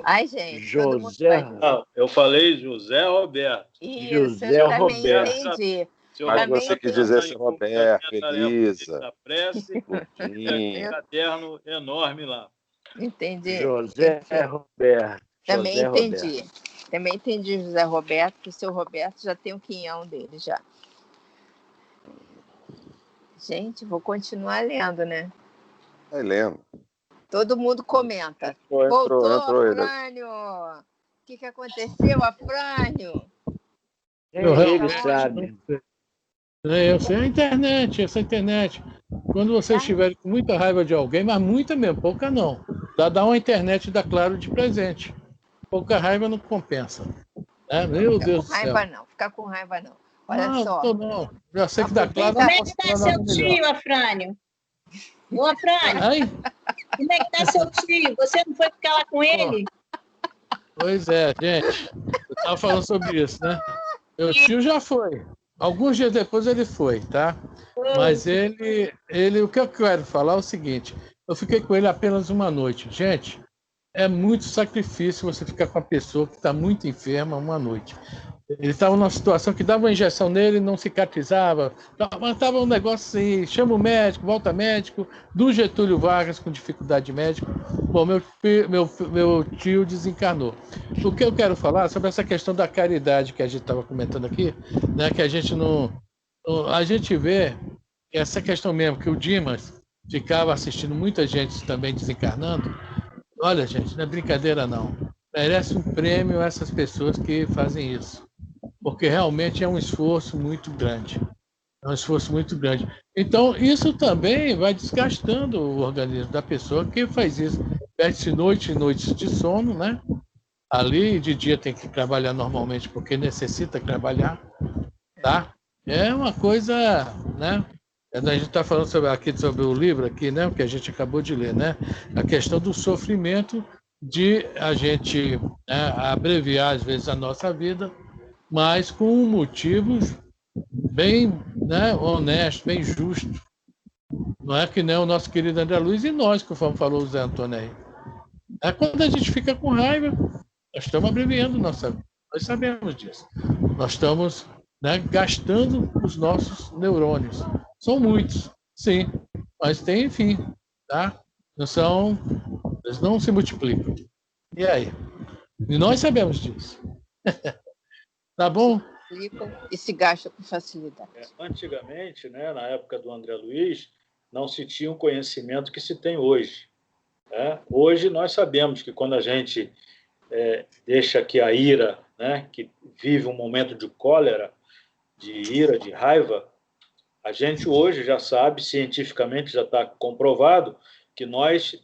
Ai, gente. José. Não, eu falei José Roberto. Isso, José eu também Roberto. entendi. Mas você quis dizer seu Roberto, Elisa. Da prece, Luquinha. um caderno enorme lá. Entendi. José Roberto. Também José entendi. Roberto. Também entendi José Roberto, que o seu Roberto já tem o quinhão dele já. Gente, vou continuar lendo, né? Vai lendo. Todo mundo comenta. Entrou ele. Afrânio! O que aconteceu, Afrânio? Ele sabe. Eu sei essa internet. Quando vocês estiverem com muita raiva de alguém, mas muita mesmo, pouca não. Dá uma internet da Claro de presente. Pouca raiva não compensa. Meu Deus do céu. Ficar com raiva não. Olha só. Não. Já sei que da Claro... Como é que está seu tio, Afrânio? Ô, Afrânio, Ai? como é que está seu tio? Você não foi ficar lá com ele? Pois é, gente. Eu estava falando sobre isso, né? Meu tio já foi. Alguns dias depois ele foi, tá? Mas ele, o que eu quero falar é o seguinte: eu fiquei com ele apenas uma noite. Gente, é muito sacrifício você ficar com uma pessoa que está muito enferma uma noite. Ele estava numa situação que dava uma injeção nele, não cicatrizava, estava um negócio assim, chama o médico, volta médico, do Getúlio Vargas com dificuldade médica. Bom, meu tio desencarnou. O que eu quero falar sobre essa questão da caridade que a gente estava comentando aqui, né, que a gente não... A gente vê essa questão mesmo, que o Dimas ficava assistindo muita gente também desencarnando. Olha, gente, não é brincadeira não. Merece um prêmio essas pessoas que fazem isso. Porque realmente é um esforço muito grande. É um esforço muito grande. Então, isso também vai desgastando o organismo da pessoa que faz isso. Perde-se noites e noites de sono, né? Ali, de dia, tem que trabalhar normalmente, porque necessita trabalhar, tá? É uma coisa, né? A gente está falando sobre o livro aqui, né? Que a gente acabou de ler, né? A questão do sofrimento de a gente abreviar, às vezes, a nossa vida, mas com motivos bem, né, honestos, bem justos. Não é que nem o nosso querido André Luiz e nós, conforme falou o Zé Antônio aí. Quando a gente fica com raiva, nós estamos abreviando nossa vida. Nós sabemos disso. Nós estamos, né, gastando os nossos neurônios. São muitos, sim, mas tem, enfim, tá? Eles não se multiplicam. E aí? E nós sabemos disso. Tá bom? E se gasta com facilidade. Antigamente, né, na época do André Luiz, não se tinha o conhecimento que se tem hoje. Né? Hoje nós sabemos que quando a gente deixa que a ira, né, que vive um momento de cólera, de ira, de raiva, a gente hoje já sabe, cientificamente já está comprovado, que nós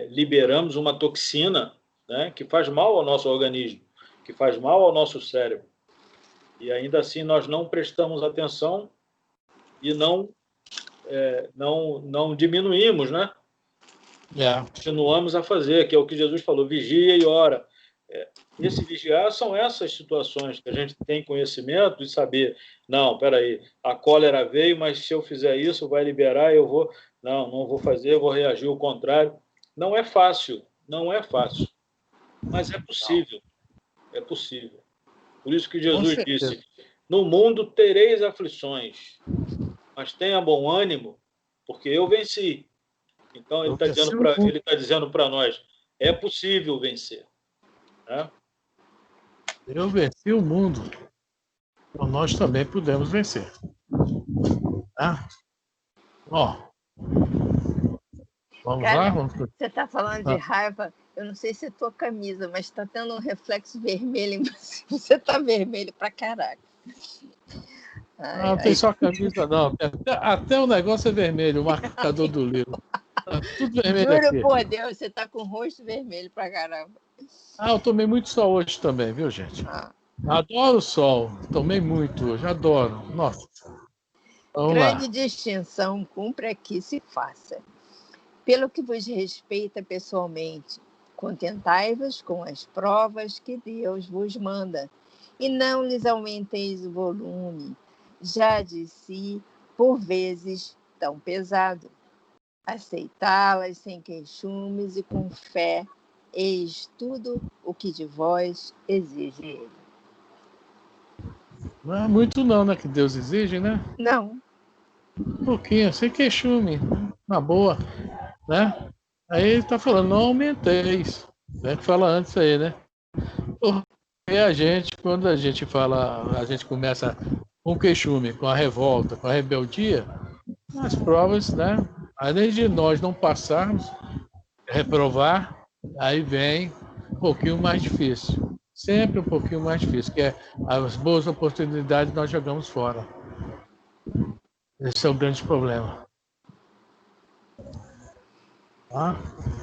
liberamos uma toxina, né, que faz mal ao nosso organismo, que faz mal ao nosso cérebro. E ainda assim nós não prestamos atenção e não diminuímos, né? Continuamos a fazer, que é o que Jesus falou, vigia e ora. Esse vigiar são essas situações que a gente tem conhecimento de saber, não, peraí, a cólera veio, mas se eu fizer isso, vai liberar, eu vou... Não vou fazer, eu vou reagir ao contrário. Não é fácil, mas é possível. É possível. Por isso que Jesus disse, no mundo tereis aflições, mas tenha bom ânimo, porque eu venci. Então, ele está dizendo para nós, é possível vencer. Né? Eu venci o mundo, então nós também podemos vencer. Tá? Vamos lá? Você está falando de raiva, eu não sei se é tua camisa, mas está tendo um reflexo vermelho em você. Você está vermelho pra caraca. Não tem só camisa, não. Até o negócio é vermelho, o marcador do livro. Tudo vermelho Juro aqui. por Deus, você tá com o rosto vermelho pra caramba. Eu tomei muito sol hoje também, viu, gente? Ah. Adoro o sol. Tomei muito hoje, adoro. Nossa. Vamos Grande lá. distinção cumpre aqui se faça. Pelo que vos respeita pessoalmente, contentai-vos com as provas que Deus vos manda, e não lhes aumenteis o volume, já de si, por vezes, tão pesado. Aceitá-las sem queixumes e com fé, eis tudo o que de vós exige ele. Não é muito não, né? Que Deus exige, né? Não, Um pouquinho, sem queixume, na boa, né? Aí ele tá falando, não aumenteis. Né? Que fala antes aí, né? Porque a gente, quando a gente fala, a gente começa com queixume, com a revolta, com a rebeldia, as provas, né? Além de nós não passarmos, reprovar, aí vem um pouquinho mais difícil. Sempre um pouquinho mais difícil, que é as boas oportunidades nós jogamos fora. Esse é o grande problema.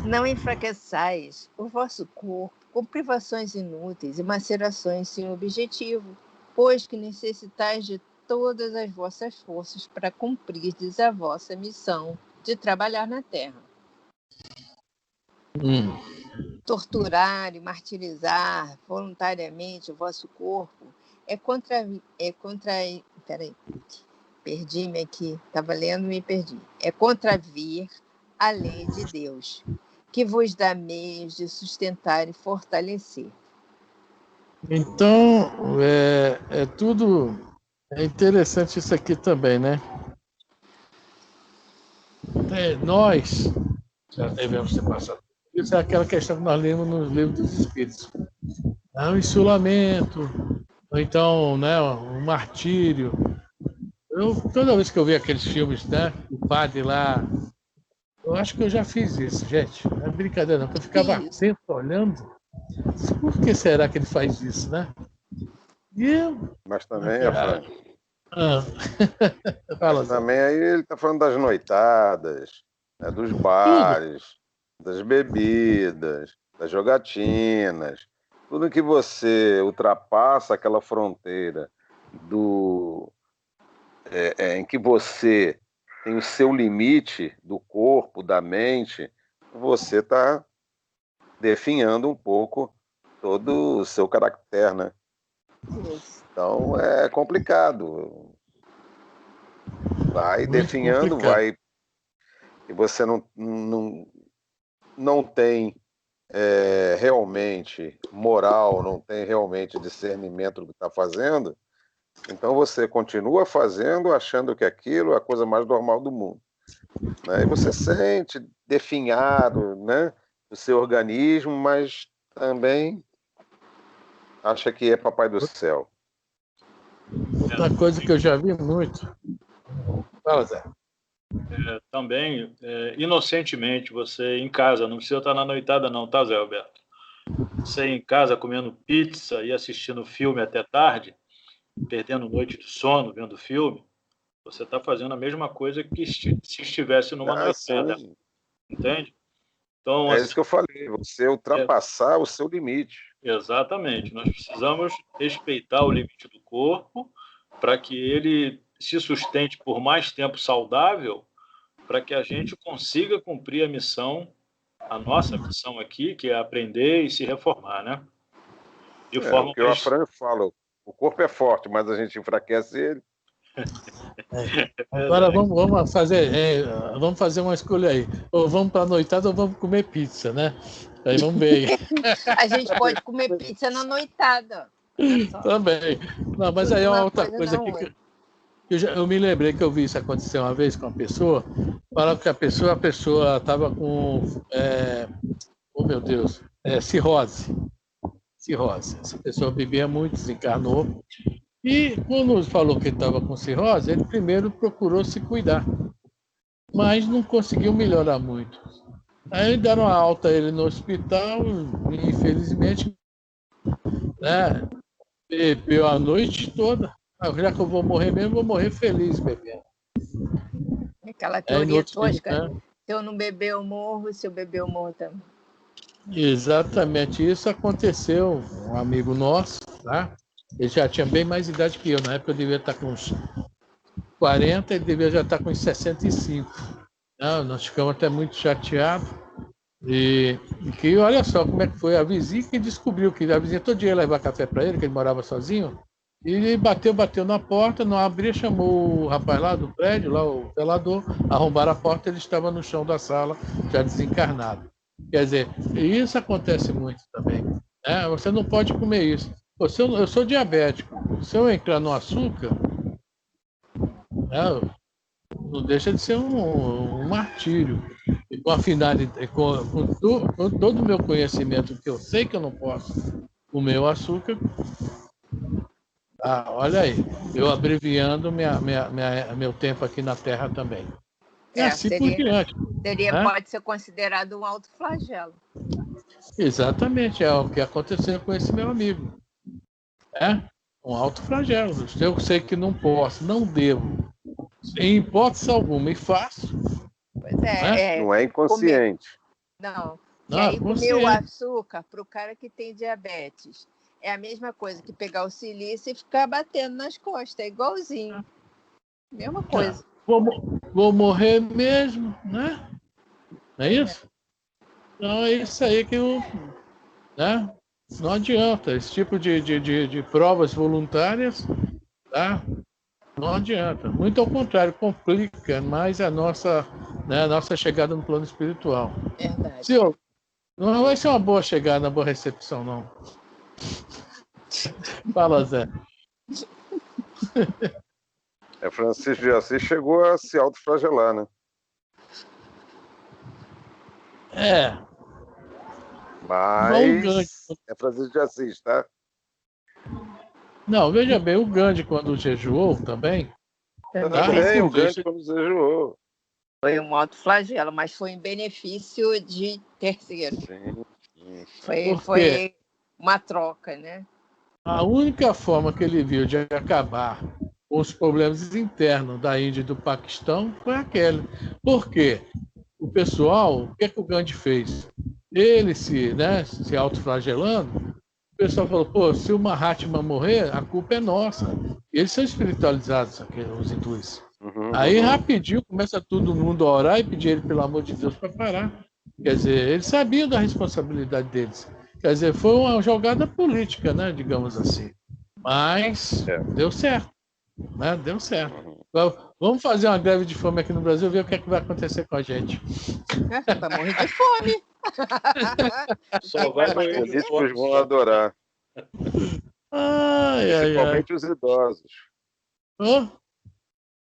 não enfraqueçais o vosso corpo com privações inúteis e macerações sem objetivo, pois que necessitais de todas as vossas forças para cumprirdes a vossa missão de trabalhar na terra. Torturar e martirizar voluntariamente o vosso corpo peraí, perdi-me aqui, estava lendo e me perdi. É contravir a lei de Deus, que vos dá meios de sustentar e fortalecer. Então, é tudo. É interessante isso aqui também, né? Nós já devemos ter passado. Isso é aquela questão que nós lemos nos livros dos Espíritos. É um insulamento, ou então, né, um martírio. Toda vez que eu vi aqueles filmes, né, o padre lá, eu acho que eu já fiz isso, gente. Não é brincadeira, não. Eu ficava atento, olhando. Por que será que ele faz isso, né? Mas também, Afrânio, Fala, também aí ele está falando das noitadas, né, dos bares, das bebidas, das jogatinas. Tudo que você ultrapassa aquela fronteira em que você tem o seu limite do corpo, da mente, você está definhando um pouco todo o seu caractere, né? Então é complicado. Vai muito definhando, complicado. vai. E você não tem realmente moral, não tem realmente discernimento do que está fazendo, então você continua fazendo, achando que aquilo é a coisa mais normal do mundo. Né? E você sente definhado, né, o seu organismo, mas também acha que é papai do céu. Outra coisa que eu já vi muito. Fala, Zé. Também, inocentemente, você em casa, não precisa estar na noitada não, tá, Zé Alberto? Você em casa comendo pizza e assistindo filme até tarde, perdendo noite de sono, vendo filme, você está fazendo a mesma coisa que se estivesse numa noitada, Sim. entende? Então, É isso que eu falei, você ultrapassar o seu limite. Exatamente, nós precisamos respeitar o limite do corpo para que ele se sustente por mais tempo saudável, para que a gente consiga cumprir a missão, a nossa missão aqui, que é aprender e se reformar, né? De forma o que o Afrânio fala, o corpo é forte, mas a gente enfraquece ele. Agora vamos fazer uma escolha aí. Ou vamos para a noitada ou vamos comer pizza, né? Aí vamos ver aí. A gente pode comer pizza na noitada. Também. Não, mas aí é uma outra coisa aqui que eu me lembrei que eu vi isso acontecer uma vez com uma pessoa. Falaram que a pessoa estava com, oh meu Deus, cirrose. Cirrose. Essa pessoa bebia muito, desencarnou. E quando falou que estava com cirrose, ele primeiro procurou se cuidar, mas não conseguiu melhorar muito. Aí deram a alta a ele no hospital e, infelizmente, né, bebeu a noite toda. Já que eu vou morrer mesmo, vou morrer feliz bebendo. Aquela teoria tosca, Se eu não beber, eu morro. Se eu beber, eu morro também. Exatamente. Isso aconteceu. Um amigo nosso, tá? Ele já tinha bem mais idade que eu. Na época eu devia estar com uns 40, ele devia já estar com uns 65. Não, nós ficamos até muito chateados. E que olha só como é que foi. A vizinha que descobriu que a vizinha todo dia ia levar café para ele, que ele morava sozinho. E ele bateu na porta, não abria, chamou o rapaz lá do prédio, lá o zelador, arrombaram a porta, ele estava no chão da sala, já desencarnado. Quer dizer, isso acontece muito também. Né? Você não pode comer isso. Pô, eu sou diabético. Se eu entrar no açúcar, né, não deixa de ser um martírio. E com a finalidade, com todo o meu conhecimento, que eu sei que eu não posso comer o açúcar, olha aí, eu abreviando meu tempo aqui na Terra também. E assim por diante. Pode ser considerado um autoflagelo. Exatamente, é o que aconteceu com esse meu amigo. Um autoflagelo. Eu sei que não posso, não devo, em hipótese alguma, e faço. Pois é. Não é inconsciente. Não. E aí comer o açúcar para o cara que tem diabetes é a mesma coisa que pegar o silício e ficar batendo nas costas. É igualzinho. Mesma coisa. Vou morrer mesmo, né? Não é isso? Então é isso aí que eu... Né? Não adianta. Esse tipo de provas voluntárias, tá? Não adianta. Muito ao contrário, complica mais a nossa chegada no plano espiritual. Verdade. Não vai ser uma boa chegada, uma boa recepção, não. Fala, Zé. Francisco de Assis chegou a se autoflagelar, né? Mas é Francisco de Assis, tá? Não, veja bem, o Gandhi, quando jejuou também... Também o Gandhi, quando jejuou. Foi um autoflagelo, mas foi em benefício de terceiro. Sim. Foi uma troca, né? A única forma que ele viu de acabar com os problemas internos da Índia e do Paquistão foi aquele. Por quê? O pessoal, o que o Gandhi fez? Ele se autoflagelando, o pessoal falou, pô, se o Mahatma morrer, a culpa é nossa. Eles são espiritualizados, os hindus. Aí, rapidinho, começa todo mundo a orar e pedir ele, pelo amor de Deus, para parar. Quer dizer, eles sabiam da responsabilidade deles. Quer dizer, foi uma jogada política, né, digamos assim. Mas deu certo. Né? Deu certo. Vamos fazer uma greve de fome aqui no Brasil, ver o que é que vai acontecer com a gente. Vai morrer de fome. Só vai morrer de fome. Os vão adorar. Principalmente os idosos.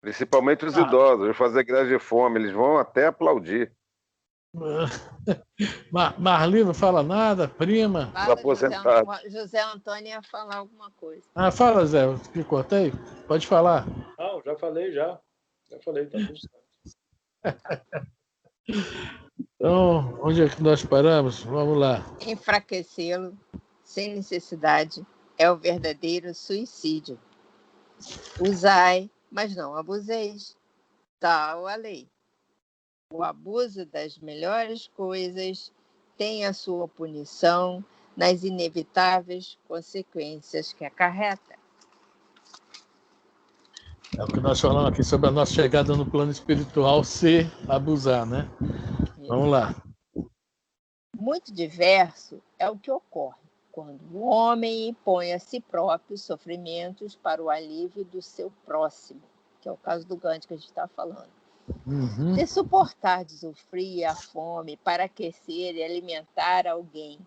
Principalmente os idosos. Vão fazer greve de fome. Eles vão até aplaudir. Marli não fala nada, prima. José Antônio ia falar alguma coisa. Fala, Zé, que cortei? Pode falar. Não, já falei, já. Já falei, tá tudo certo. Então, onde é que nós paramos? Vamos lá. Enfraquecê-lo sem necessidade é o verdadeiro suicídio. Usai, mas não abuseis. Tal a lei. O abuso das melhores coisas tem a sua punição nas inevitáveis consequências que acarreta. É o que nós falamos aqui sobre a nossa chegada no plano espiritual, se abusar, né? Vamos lá. Muito diverso é o que ocorre quando o homem impõe a si próprio sofrimentos para o alívio do seu próximo, que é o caso do Gandhi que a gente está falando. Se suportardes o frio e a fome para aquecer e alimentar alguém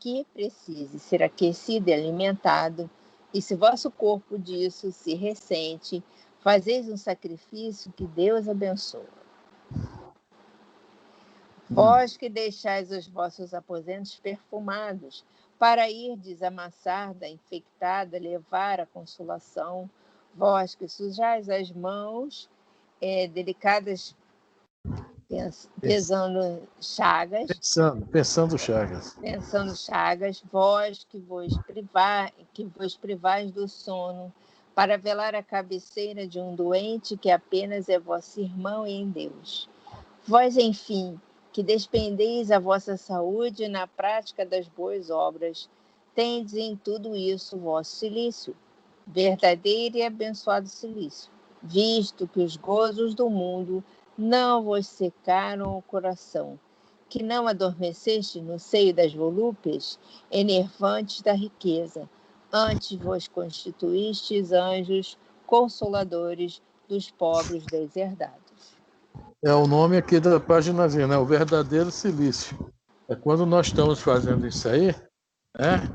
que precise ser aquecido e alimentado, e se vosso corpo disso se ressente, fazeis um sacrifício que Deus abençoa. Vós que deixais os vossos aposentos perfumados, para irdes amassar da infectada, levar a consolação, vós que sujais as mãos, delicadas, pesando chagas. Pensando chagas. Pensando chagas, vós que vos privais do sono, para velar a cabeceira de um doente que apenas é vosso irmão em Deus. Vós, enfim, que despendeis a vossa saúde na prática das boas obras, tendes em tudo isso o vosso cilício, verdadeiro e abençoado cilício, visto que os gozos do mundo não vos secaram o coração, que não adormeceste no seio das volúpias, enervantes da riqueza, antes vos constituístes anjos consoladores dos pobres deserdados. É o nome aqui da páginazinha, né? O verdadeiro silício. É quando nós estamos fazendo isso aí, né?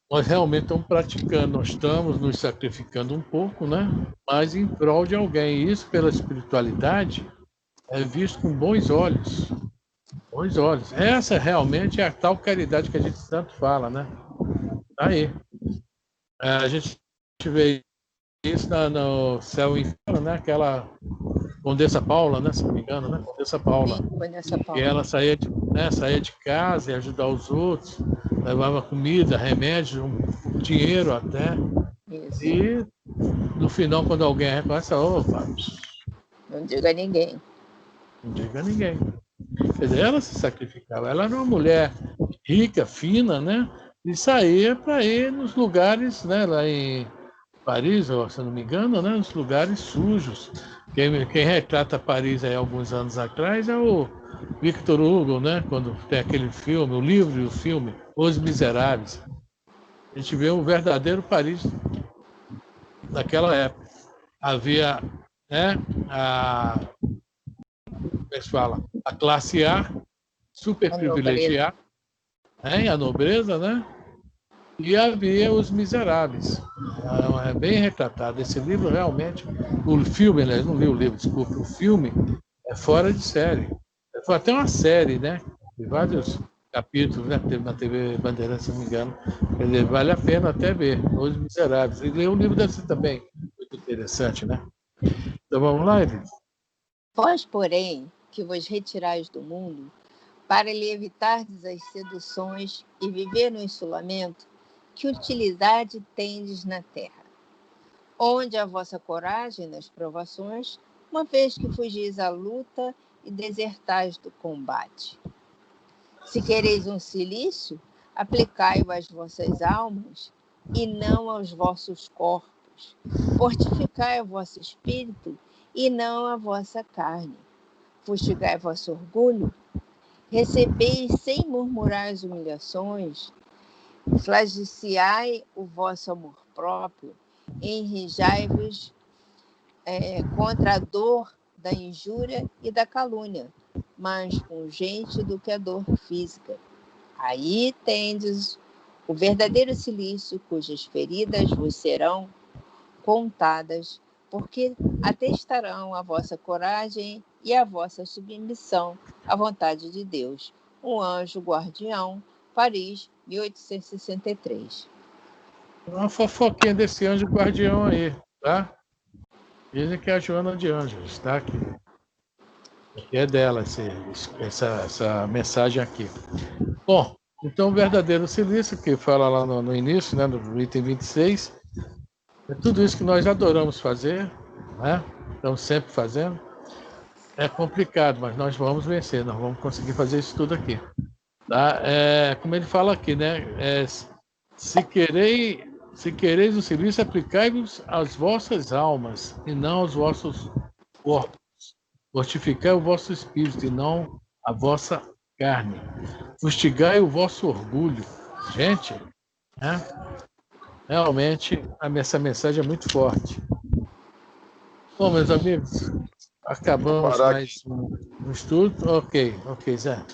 Nós realmente estamos praticando, nós estamos nos sacrificando um pouco, né? Mas em prol de alguém. E isso, pela espiritualidade, é visto com bons olhos. Bons olhos. Essa realmente é a tal caridade que a gente tanto fala, né? Tá aí. A gente vê isso no Céu e Inferno, né? Aquela Condessa Paula, né? Se não me engano, né? Condessa Paula. Sim, Condessa Paula. E ela saía de casa e ajudar os outros, levava comida, remédio, dinheiro até. Isso. E no final, quando alguém reconhece, opa, não diga a ninguém. Não diga a ninguém. Quer dizer, ela se sacrificava. Ela era uma mulher rica, fina, né? E saía para ir nos lugares, né? Lá em Paris, se não me engano, né? Nos lugares sujos. Quem retrata Paris aí alguns anos atrás é o Victor Hugo, né? Quando tem aquele filme, o livro e o filme, Os Miseráveis. A gente vê o verdadeiro Paris daquela época. Havia, né? Como é que se fala? A classe A, super privilegiada, né? A nobreza, né? E havia os miseráveis. É bem retratado. Esse livro realmente, o filme, né? Não li o livro, desculpa, o filme é fora de série. Foi até uma série, né? De vários capítulos, né? Teve na TV Bandeirantes, se não me engano. Quer dizer, vale a pena até ver, Os Miseráveis. E ler o livro deve ser também muito interessante, né? Então vamos lá, Elis? Vós, porém, que vos retirais do mundo, para lhe evitardes as seduções e viver no isolamento, que utilidade tendes na terra? Onde a vossa coragem nas provações, uma vez que fugis à luta e desertais do combate. Se quereis um cilício, aplicai-o às vossas almas e não aos vossos corpos. Fortificai o vosso espírito e não a vossa carne. Fustigai vosso orgulho, recebeis sem murmurar as humilhações, flagiciai o vosso amor próprio, enrijai-vos contra a dor da injúria e da calúnia, mais pungente do que a dor física. Aí tendes o verdadeiro cilício, cujas feridas vos serão contadas, porque atestarão a vossa coragem e a vossa submissão à vontade de Deus. Um anjo guardião, Paris, 1863. Uma fofoquinha desse anjo guardião aí, tá? Dizem que é a Joana de Ângeles, tá? Que é dela essa mensagem aqui. Bom, então o verdadeiro silício, que fala lá no início, né, no item 26, é tudo isso que nós adoramos fazer, né? Estamos sempre fazendo. É complicado, mas nós vamos vencer, nós vamos conseguir fazer isso tudo aqui. Tá? Como ele fala aqui, né? Se quereis o silício, aplicai-vos às vossas almas e não aos vossos corpos. Mortificai o vosso espírito e não a vossa carne. Fustigai o vosso orgulho. Gente, né? Realmente essa mensagem é muito forte. Bom, meus amigos, acabamos mais um estudo. Ok, Zé.